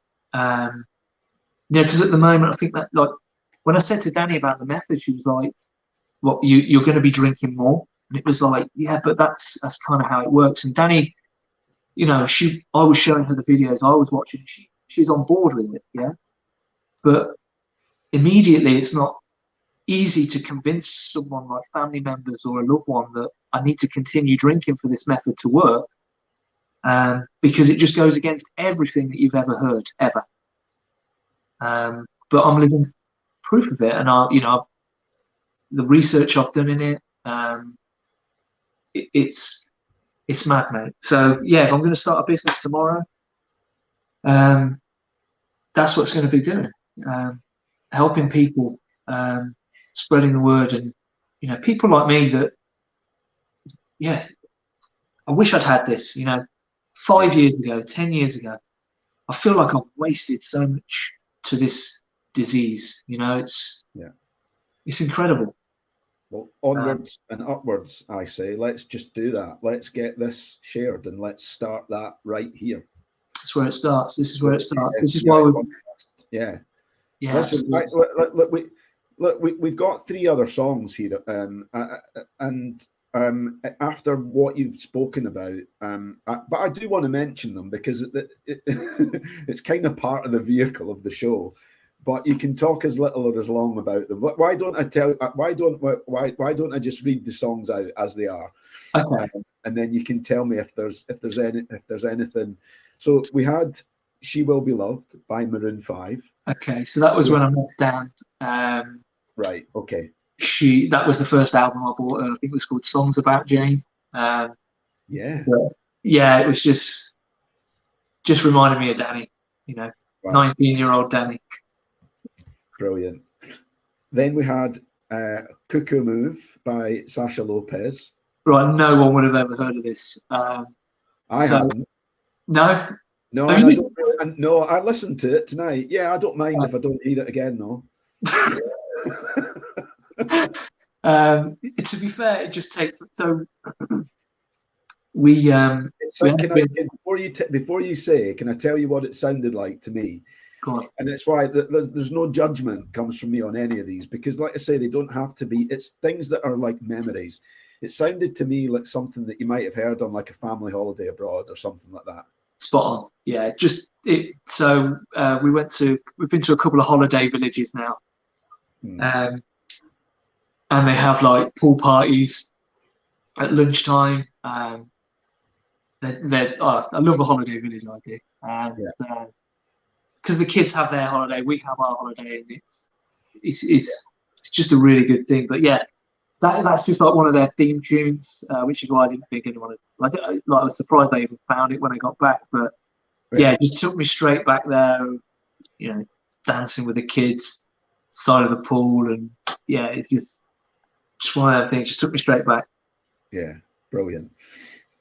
Because at the moment, I think that, like, when I said to Danny about the method, she was like, "What, you're going to be drinking more?" And it was like, "Yeah, but that's kind of how it works." And Danny, I was showing her the videos I was watching. She's on board with it, yeah. But immediately, it's not easy to convince someone like family members or a loved one that I need to continue drinking for this method to work, because it just goes against everything that you've ever heard, ever. But I'm living proof of it, and the research I've done in it, it's mad, mate. So yeah, if I'm going to start a business tomorrow, that's what's going to be doing, helping people, spreading the word, and people like me that, yeah, I wish I'd had this, 5 years ago, 10 years ago. I feel like I've wasted so much to this disease. It's incredible. Well, onwards and upwards, I say. Let's just do that. Let's get this shared, and let's start that right here. That's where it starts. This is where it starts. This is why we. Yeah. Yeah. Listen, we've got 3 other songs here, and after what you've spoken about, but I do want to mention them because it's kind of part of the vehicle of the show. But you can talk as little or as long about them. Why don't I just read the songs out as they are, okay. And then you can tell me if there's anything. So we had "She Will Be Loved" by Maroon 5. Okay, so that was when I met Dan. Right. Okay. That was the first album I bought. I think it was called "Songs About Jane." Yeah. Yeah, it was just reminded me of Danny. Wow. 19-year-old Danny. Brilliant. Then we had Cuckoo Move by Sasha Lopez. Right, no one would have ever heard of this. I So, haven't. No? No, Have and you I listened don't. And no, I listened to it tonight. Yeah, I don't mind if I don't hear it again, though. To be fair, it just takes so we It's we like, had before you say, can I tell you what it sounded like to me? go on. And it's why there's no judgment comes from me on any of these, because, like I say, they don't have to be. It's things that are like memories. It sounded to me like something that you might have heard on like a family holiday abroad or something like that. Spot on. Yeah, just it. So we've been to a couple of holiday villages now, and they have like pool parties at lunchtime. I love a holiday village. I do, and because the kids have their holiday, we have our holiday, and it's just a really good thing. But yeah, that's just like one of their theme tunes, which is why I didn't think anyone. I was surprised they even found it when I got back, but yeah, it just took me straight back there. You know, dancing with the kids, side of the pool, and yeah, it's just one of the things. Just took me straight back. Yeah, brilliant.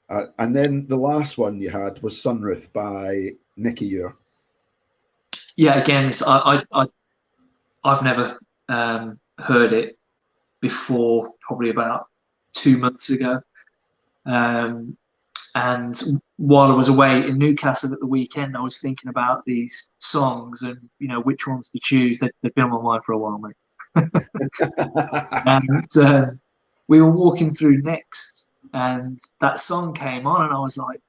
And then the last one you had was Sunroof by Nicky Ure. Yeah, again, I've never heard it before, probably about 2 months ago. And while I was away in Newcastle at the weekend, I was thinking about these songs and, which ones to choose. They've been on my mind for a while, mate. And we were walking through Next, and that song came on, and I was like,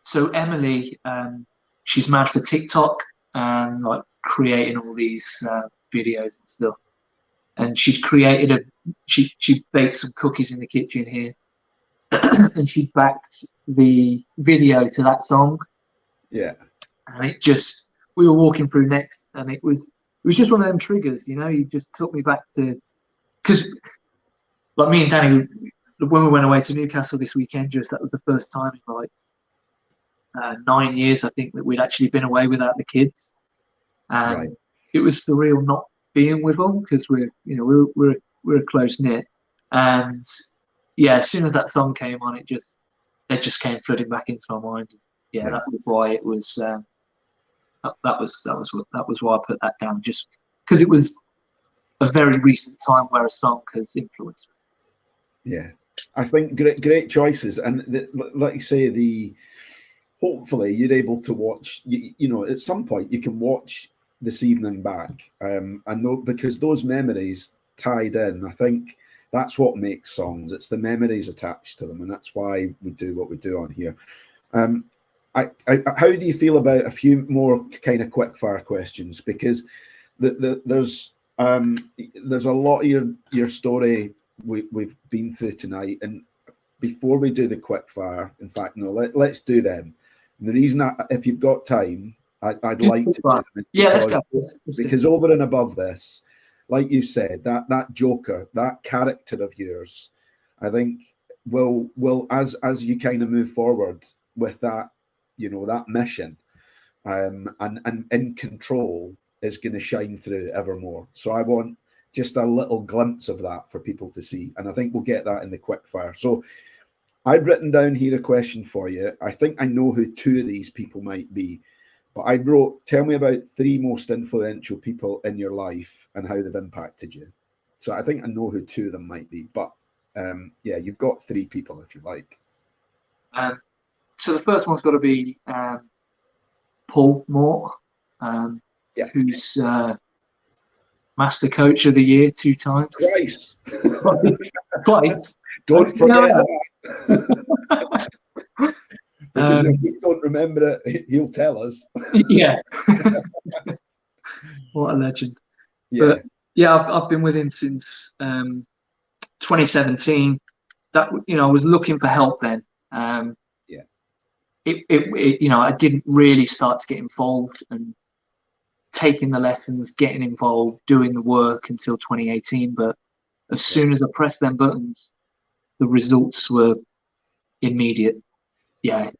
so Emily, she's mad for TikTok and like creating all these videos and stuff. And she'd created she baked some cookies in the kitchen here. And she backed the video to that song. Yeah. And we were walking through Next, and it was just one of them triggers, you just took me back to, because like me and Danny, when we went away to Newcastle this weekend, that was the first time in like 9 years, I think, that we'd actually been away without the kids. And it was surreal not being with them, because we're close knit. And yeah, as soon as that song came on, it just came flooding back into my mind. Yeah, that was why it was. That was why I put that down, just because it was a very recent time where a song has influenced me. Yeah, I think great choices, and like you say, hopefully you're able to watch. At some point you can watch this evening back, and because those memories tied in, I think that's what makes songs. It's the memories attached to them, and that's why we do what we do on here. How do you feel about a few more kind of quick fire questions? Because there's a lot of your story we've been through tonight, and before we do the quick fire, in fact, no, let's do them. And the reason, if you've got time, I'd like to do them. Yeah, let's go. Because over and above this, like you said, that Joker, that character of yours, I think will as you kind of move forward with that, that mission, and in control, is going to shine through ever more. So I want just a little glimpse of that for people to see, and I think we'll get that in the quick fire. So I'd written down here a question for you. I think I know who two of these people might be. But I wrote, tell me about 3 most influential people in your life and how they've impacted you. So I think I know who 2 of them might be. But yeah, you've got 3 people if you like. So the first one's got to be Paul Moore, who's Master Coach of the Year 2 times. Twice. Don't forget that. Because if we don't remember it, he'll tell us. Yeah. What a legend. Yeah. But yeah, I've been with him since 2017. That, I was looking for help then. I didn't really start to get involved and taking the lessons, getting involved, doing the work until 2018. But as soon as I pressed them buttons, the results were immediate. Yeah,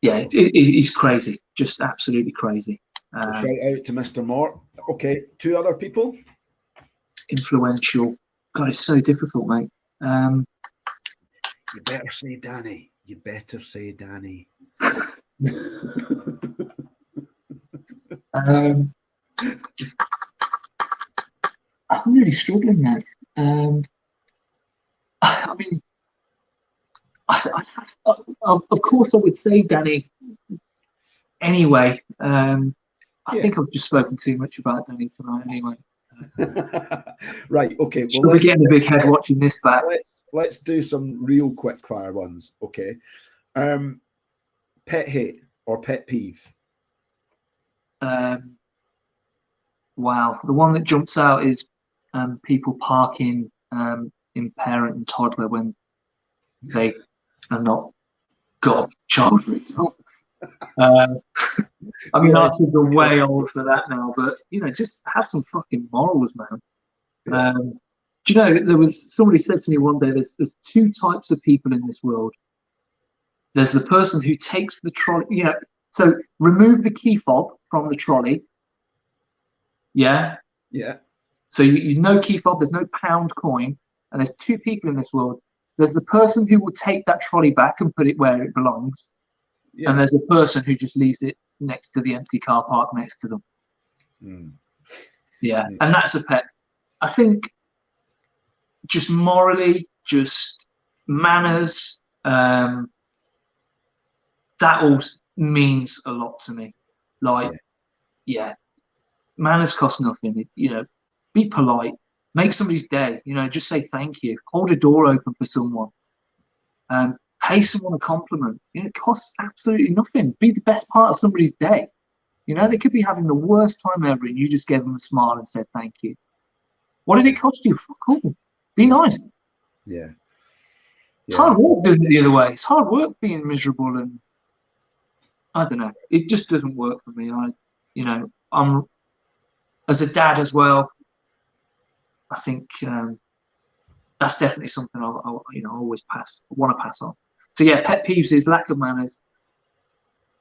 yeah, he's crazy, just absolutely crazy. So shout out to Mr. Mort. Okay, 2 other people. Influential. God, it's so difficult, mate. You better say Danny. You better say Danny. I'm really struggling now. I mean, of course, I would say Danny anyway. I think I've just spoken too much about Danny tonight anyway. Right, okay. Well, we're getting a big head watching this back. Let's do some real quick fire ones, okay? Pet hate or pet peeve? Wow, the one that jumps out is people parking in parent and toddler when they are not got a child. I mean, our kids are way old for that now, but just have some fucking morals, man. Do you know, there was somebody said to me one day, there's 2 types of people in this world. There's the person who takes the trolley, so remove the key fob from the trolley. Yeah. So you no key fob, there's no pound coin, and there's 2 people in this world. There's the person who will take that trolley back and put it where it belongs, and there's a person who just leaves it next to the empty car park next to them. And that's a pet. I think just morally, just manners, that all means a lot to me. Manners cost nothing. Be polite, make somebody's day. Just say thank you. Hold a door open for someone. Pay someone a compliment. It costs absolutely nothing. Be the best part of somebody's day. They could be having the worst time ever, and you just gave them a smile and said thank you. What did it cost you? Fuck all. Be nice. It's hard work doing it the other way. It's hard work being miserable, and I don't know. It just doesn't work for me. I'm as a dad as well. I think that's definitely something I'll always want to pass on. So pet peeves is lack of manners,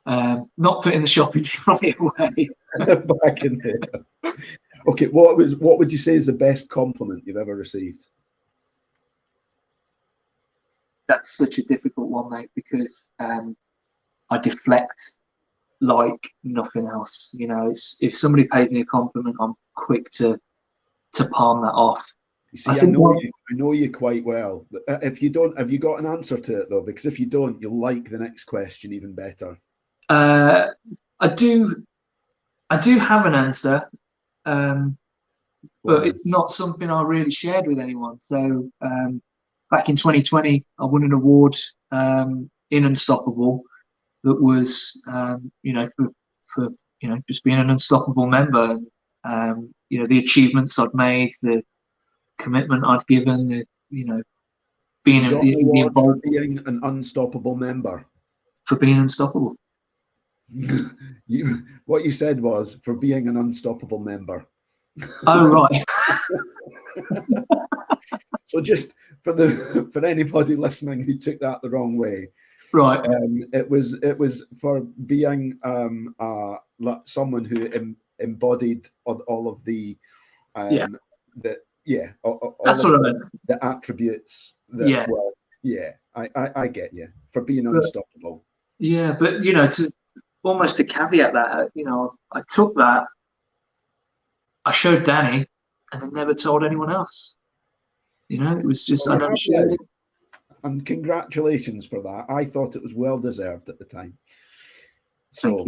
not putting the shopping trolley away. Back in there. Okay, what would you say is the best compliment you've ever received? That's such a difficult one, mate, because I deflect like nothing else. It's, if somebody pays me a compliment, I'm quick to palm that off. You see, I know you quite well. If you don't, have you got an answer to it though? Because if you don't, you'll like the next question even better. I do have an answer, but it's not something I really shared with anyone. So back in 2020, I won an award in Unstoppable that was, for just being an unstoppable member. The achievements I'd made, the commitment I'd given, being involved, being an unstoppable member. For being unstoppable. What you said was for being an unstoppable member. Oh right. So just for anybody listening who took that the wrong way, right? It was for being someone who embodied all of the that's what I meant. The attributes that I get you, for being unstoppable. Yeah, but to caveat that, I took that, I showed Danny, and I never told anyone else. It was just, I never shared it. And congratulations for that. I thought it was well deserved at the time. So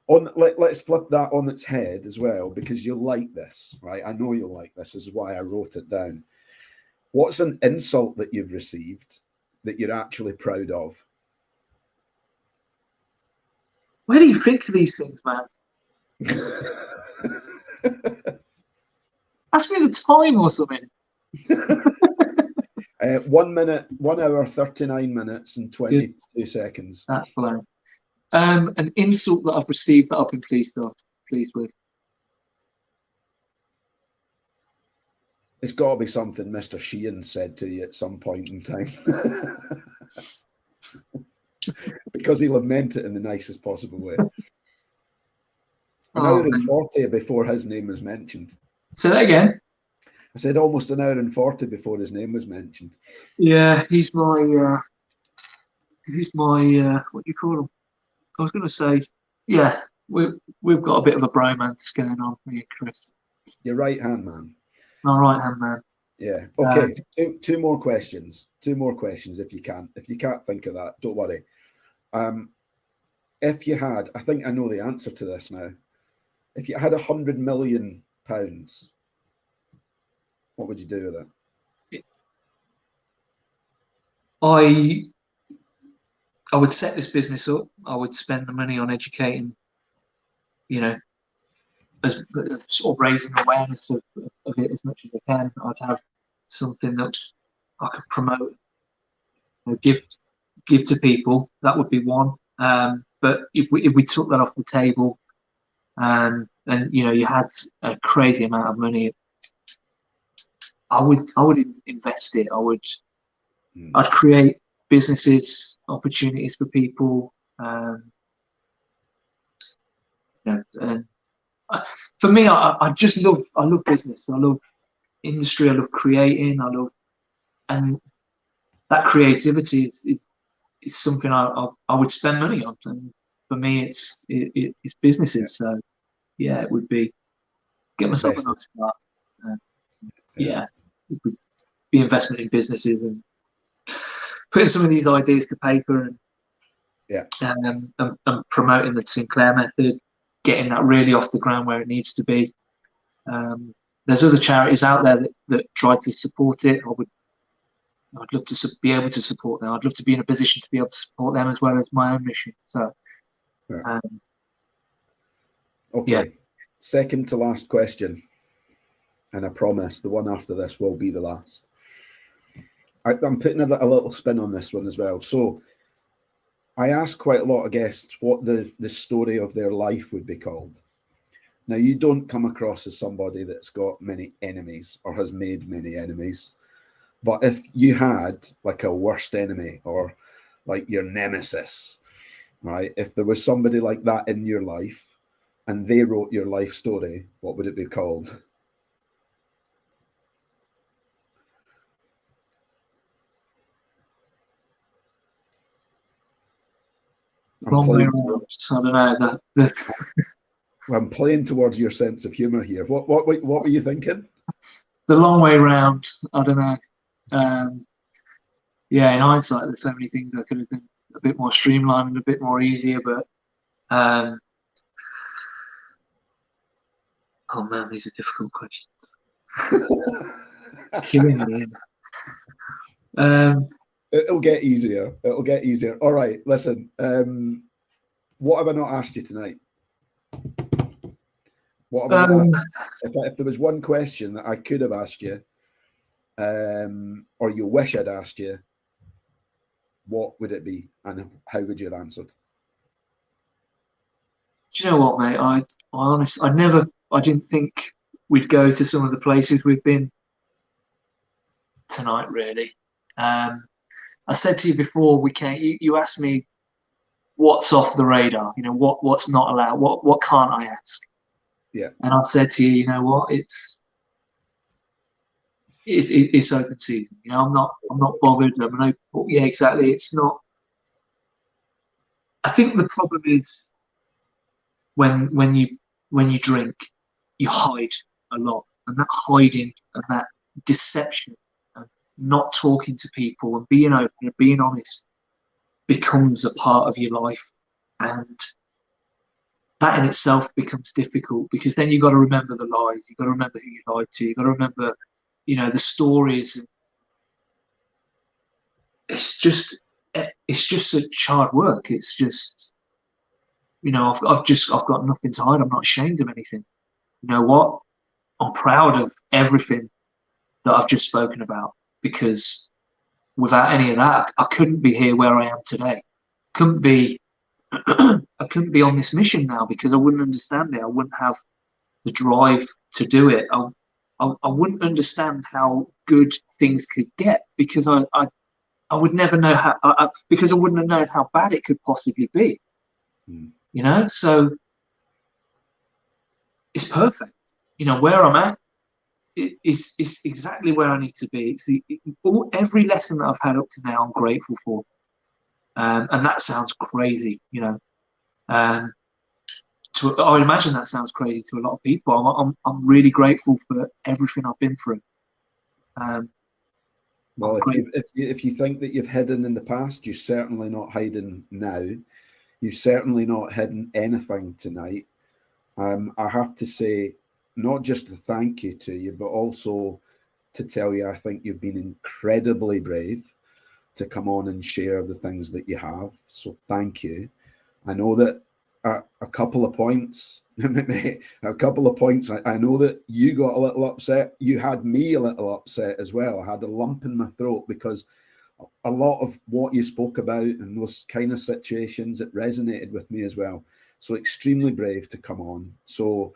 let's flip that on its head as well, because you'll like this, right? I know you'll like this. This is why I wrote it down. What's an insult that you've received that you're actually proud of? Where do you think of these things, man? Ask me the time or something. 1 minute, 1 hour, 39 minutes and 22 seconds. That's fine. An insult that I've received that I've been pleased with. It's got to be something Mr. Sheehan said to you at some point in time. because he'll have meant it in the nicest possible way. An Oh, hour and man. 40 before his name was mentioned. Say that again. I said almost an hour and 40 before his name was mentioned. Yeah, he's my what do you call him? I was going to say, yeah, we've got a bit of a bromance going on, me and Chris. Your right hand man. My right hand man. Yeah. Okay. Two more questions. Two more questions if you can. If you can't think of that, don't worry. If you had, I think I know the answer to this now. If you had £100 million, what would you do with it? I would set this business up. I would spend the money on educating, you know, as sort of raising awareness of it as much as I can. I'd have something that I could promote, give to people. That would be one. But if we took that off the table, and you had a crazy amount of money, I would invest it. I'd create businesses, opportunities for people. And for me, I just love business. I love industry. I love creating. And that creativity is something I would spend money on. And for me, it's businesses. So yeah, it would be get myself a nice car. Yeah, it would be investment in businesses and putting some of these ideas to paper and promoting the Sinclair method, getting that really off the ground where it needs to be. There's other charities out there that try to support it. I'd love to be able to support them. I'd love to be in a position to be able to support them as well as my own mission. So, okay. Yeah. Second to last question, and I promise the one after this will be the last. I'm putting a little spin on this one as well. So I ask quite a lot of guests what the story of their life would be called. Now, you don't come across as somebody that's got many enemies or has made many enemies. But if you had like a worst enemy or like your nemesis, right? If there was somebody like that in your life and they wrote your life story, what would it be called? Long way around. I don't know that. I'm playing towards your sense of humor here. What were you thinking? The long way round. I don't know. Yeah, in hindsight, there's so many things I could have done a bit more streamlined and a bit more easier. But oh man, these are difficult questions. Killing me. It'll get easier. It'll get easier. All right, listen. What have I not asked you tonight? What have I not asked? If there was one question that I could have asked you, or you wish I'd asked you, what would it be, and how would you have answered? Do you know what, mate? I honestly, I didn't think we'd go to some of the places we've been tonight. Really, I said to you before we came. You asked me what's off the radar. You know what's not allowed. What can't I ask? Yeah. And I said to you, you know what? It's open season. You know, I'm not bothered. Yeah, exactly. It's not. I think the problem is when you drink, you hide a lot, and that hiding and that deception and not talking to people and being open and being honest becomes a part of your life, and that in itself becomes difficult because then you've got to remember the lies. You've got to remember who you lied to. You've got to remember, the stories. It's just such hard work. It's just, I've got nothing to hide. I'm not ashamed of anything. You know what? I'm proud of everything that I've just spoken about, because without any of that, I couldn't be here where I am today. I couldn't be on this mission now because I wouldn't understand it. I wouldn't have the drive to do it. I wouldn't understand how good things could get because I I would never know how, because I wouldn't have known how bad it could possibly be. You know, so it's perfect. You know, where I'm at is exactly where I need to be. Every lesson that I've had up to now, I'm grateful for. And that sounds crazy, you know. I imagine that sounds crazy to a lot of people. I'm really grateful for everything I've been through. Well, if you think that you've hidden in the past, you're certainly not hiding now. You've certainly not hidden anything tonight. I have to say, not just to thank you to you, but also to tell you I think you've been incredibly brave to come on and share the things that you have. So thank you. I know that a couple of points, I know that you got a little upset. You had me a little upset as well. I had a lump in my throat because a lot of what you spoke about and those kind of situations, it resonated with me as well. So extremely brave to come on. So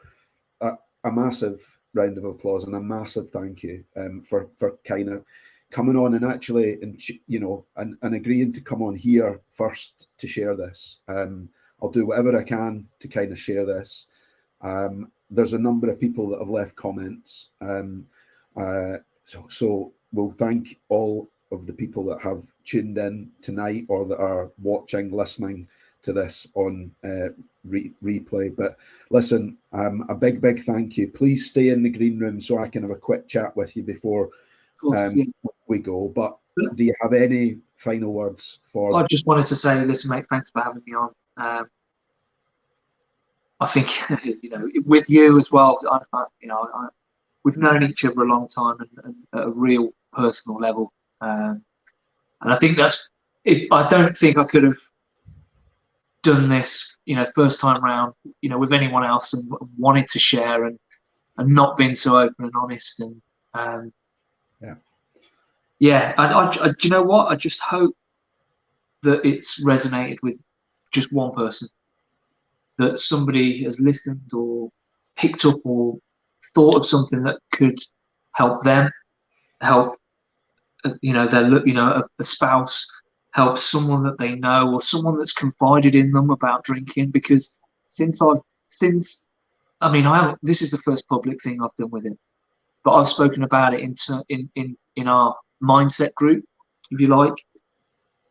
a massive round of applause and a massive thank you for kind of coming on and actually, and agreeing to come on here first to share this. I'll do whatever I can to kind of share this. There's a number of people that have left comments. So we'll thank all of the people that have tuned in tonight or that are watching, listening to this on replay. But listen, a big thank you. Please stay in the green room so I can have a quick chat with you before we go. But do you have any final words for? I just wanted to say, listen, mate, thanks for having me on. I think with you as well. We've known each other a long time and at a real personal level, and I think that's. I don't think I could have done this, first time round, with anyone else and wanted to share and not been so open and honest and do you know what? I just hope that it's resonated with just one person, that somebody has listened or picked up or thought of something that could help them, help a spouse, help someone that they know or someone that's confided in them about drinking. Because this is the first public thing I've done with it, but I've spoken about it in our mindset group, if you like,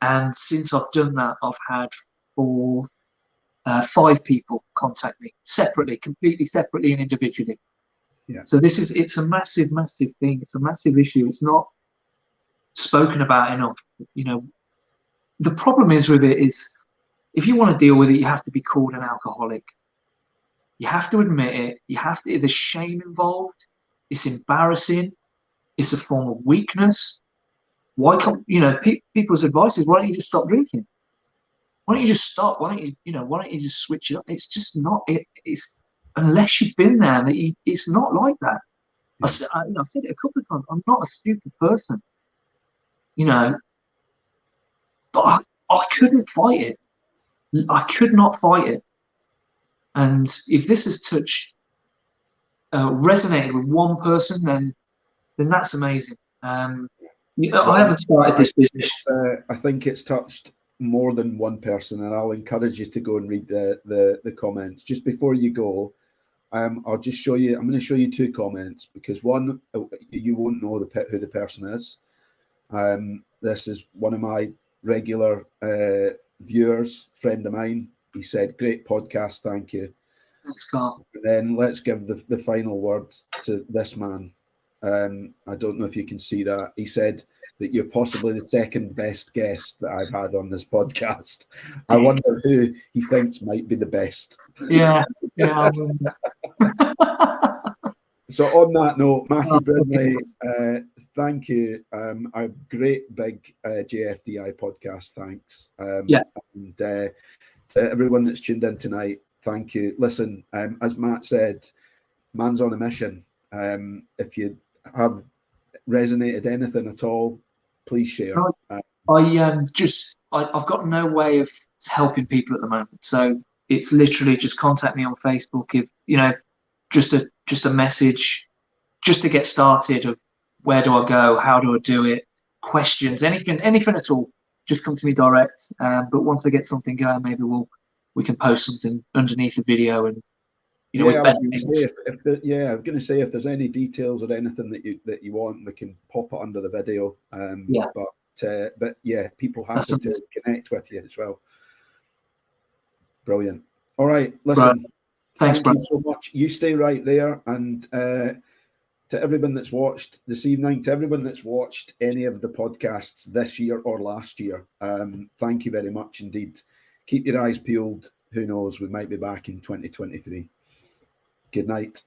and since I've done that, I've had 5 people contact me separately, completely separately and individually. So it's a massive thing. It's a massive issue. It's not spoken about enough. The problem is with it is, if you want to deal with it, you have to be called an alcoholic. You have to admit it. There's shame involved. It's embarrassing. It's a form of weakness. Why can't people's advice is, why don't you just stop drinking? Why don't you just stop? Why don't you just switch it up? It's just not it. It's unless you've been there, it's not like that. Yeah. I've said it a couple of times. I'm not a stupid person, but I couldn't fight it. I could not fight it. And if this has resonated with one person, then that's amazing. I haven't started this business. I think it's touched more than one person, and I'll encourage you to go and read the comments. Just before you go, I'll just show you. I'm going to show you 2 comments, because one, you won't know who the person is. This is one of my regular viewers, friend of mine. He said, "Great podcast, thank you." Thanks, Carl. And then let's give the final word to this man. I don't know if you can see that. He said that you're possibly the second best guest that I've had on this podcast. I wonder who he thinks might be the best. Yeah. So on that note, Matthew Brindley, thank you. A great big JFDI podcast. Thanks. And to everyone that's tuned in tonight, thank you. Listen, as Matt said, man's on a mission. If you have resonated anything at all, please share. I've got no way of helping people at the moment, so it's literally just contact me on Facebook. If just a message, just to get started, of where do I go, how do I do it, questions, anything at all, just come to me direct. But once I get something going, maybe we can post something underneath the video, and Yeah, with I was better going to things. say I was going to say if there's any details or anything that you want, we can pop it under the video. Yeah. But yeah, people That's happy to amazing. connect with you as well. Brilliant. All right, listen. Right. Thanks, Thank bro. you so much. You stay right there, and to everyone that's watched this evening, to everyone that's watched any of the podcasts this year or last year, thank you very much indeed. Keep your eyes peeled. Who knows? We might be back in 2023. Good night.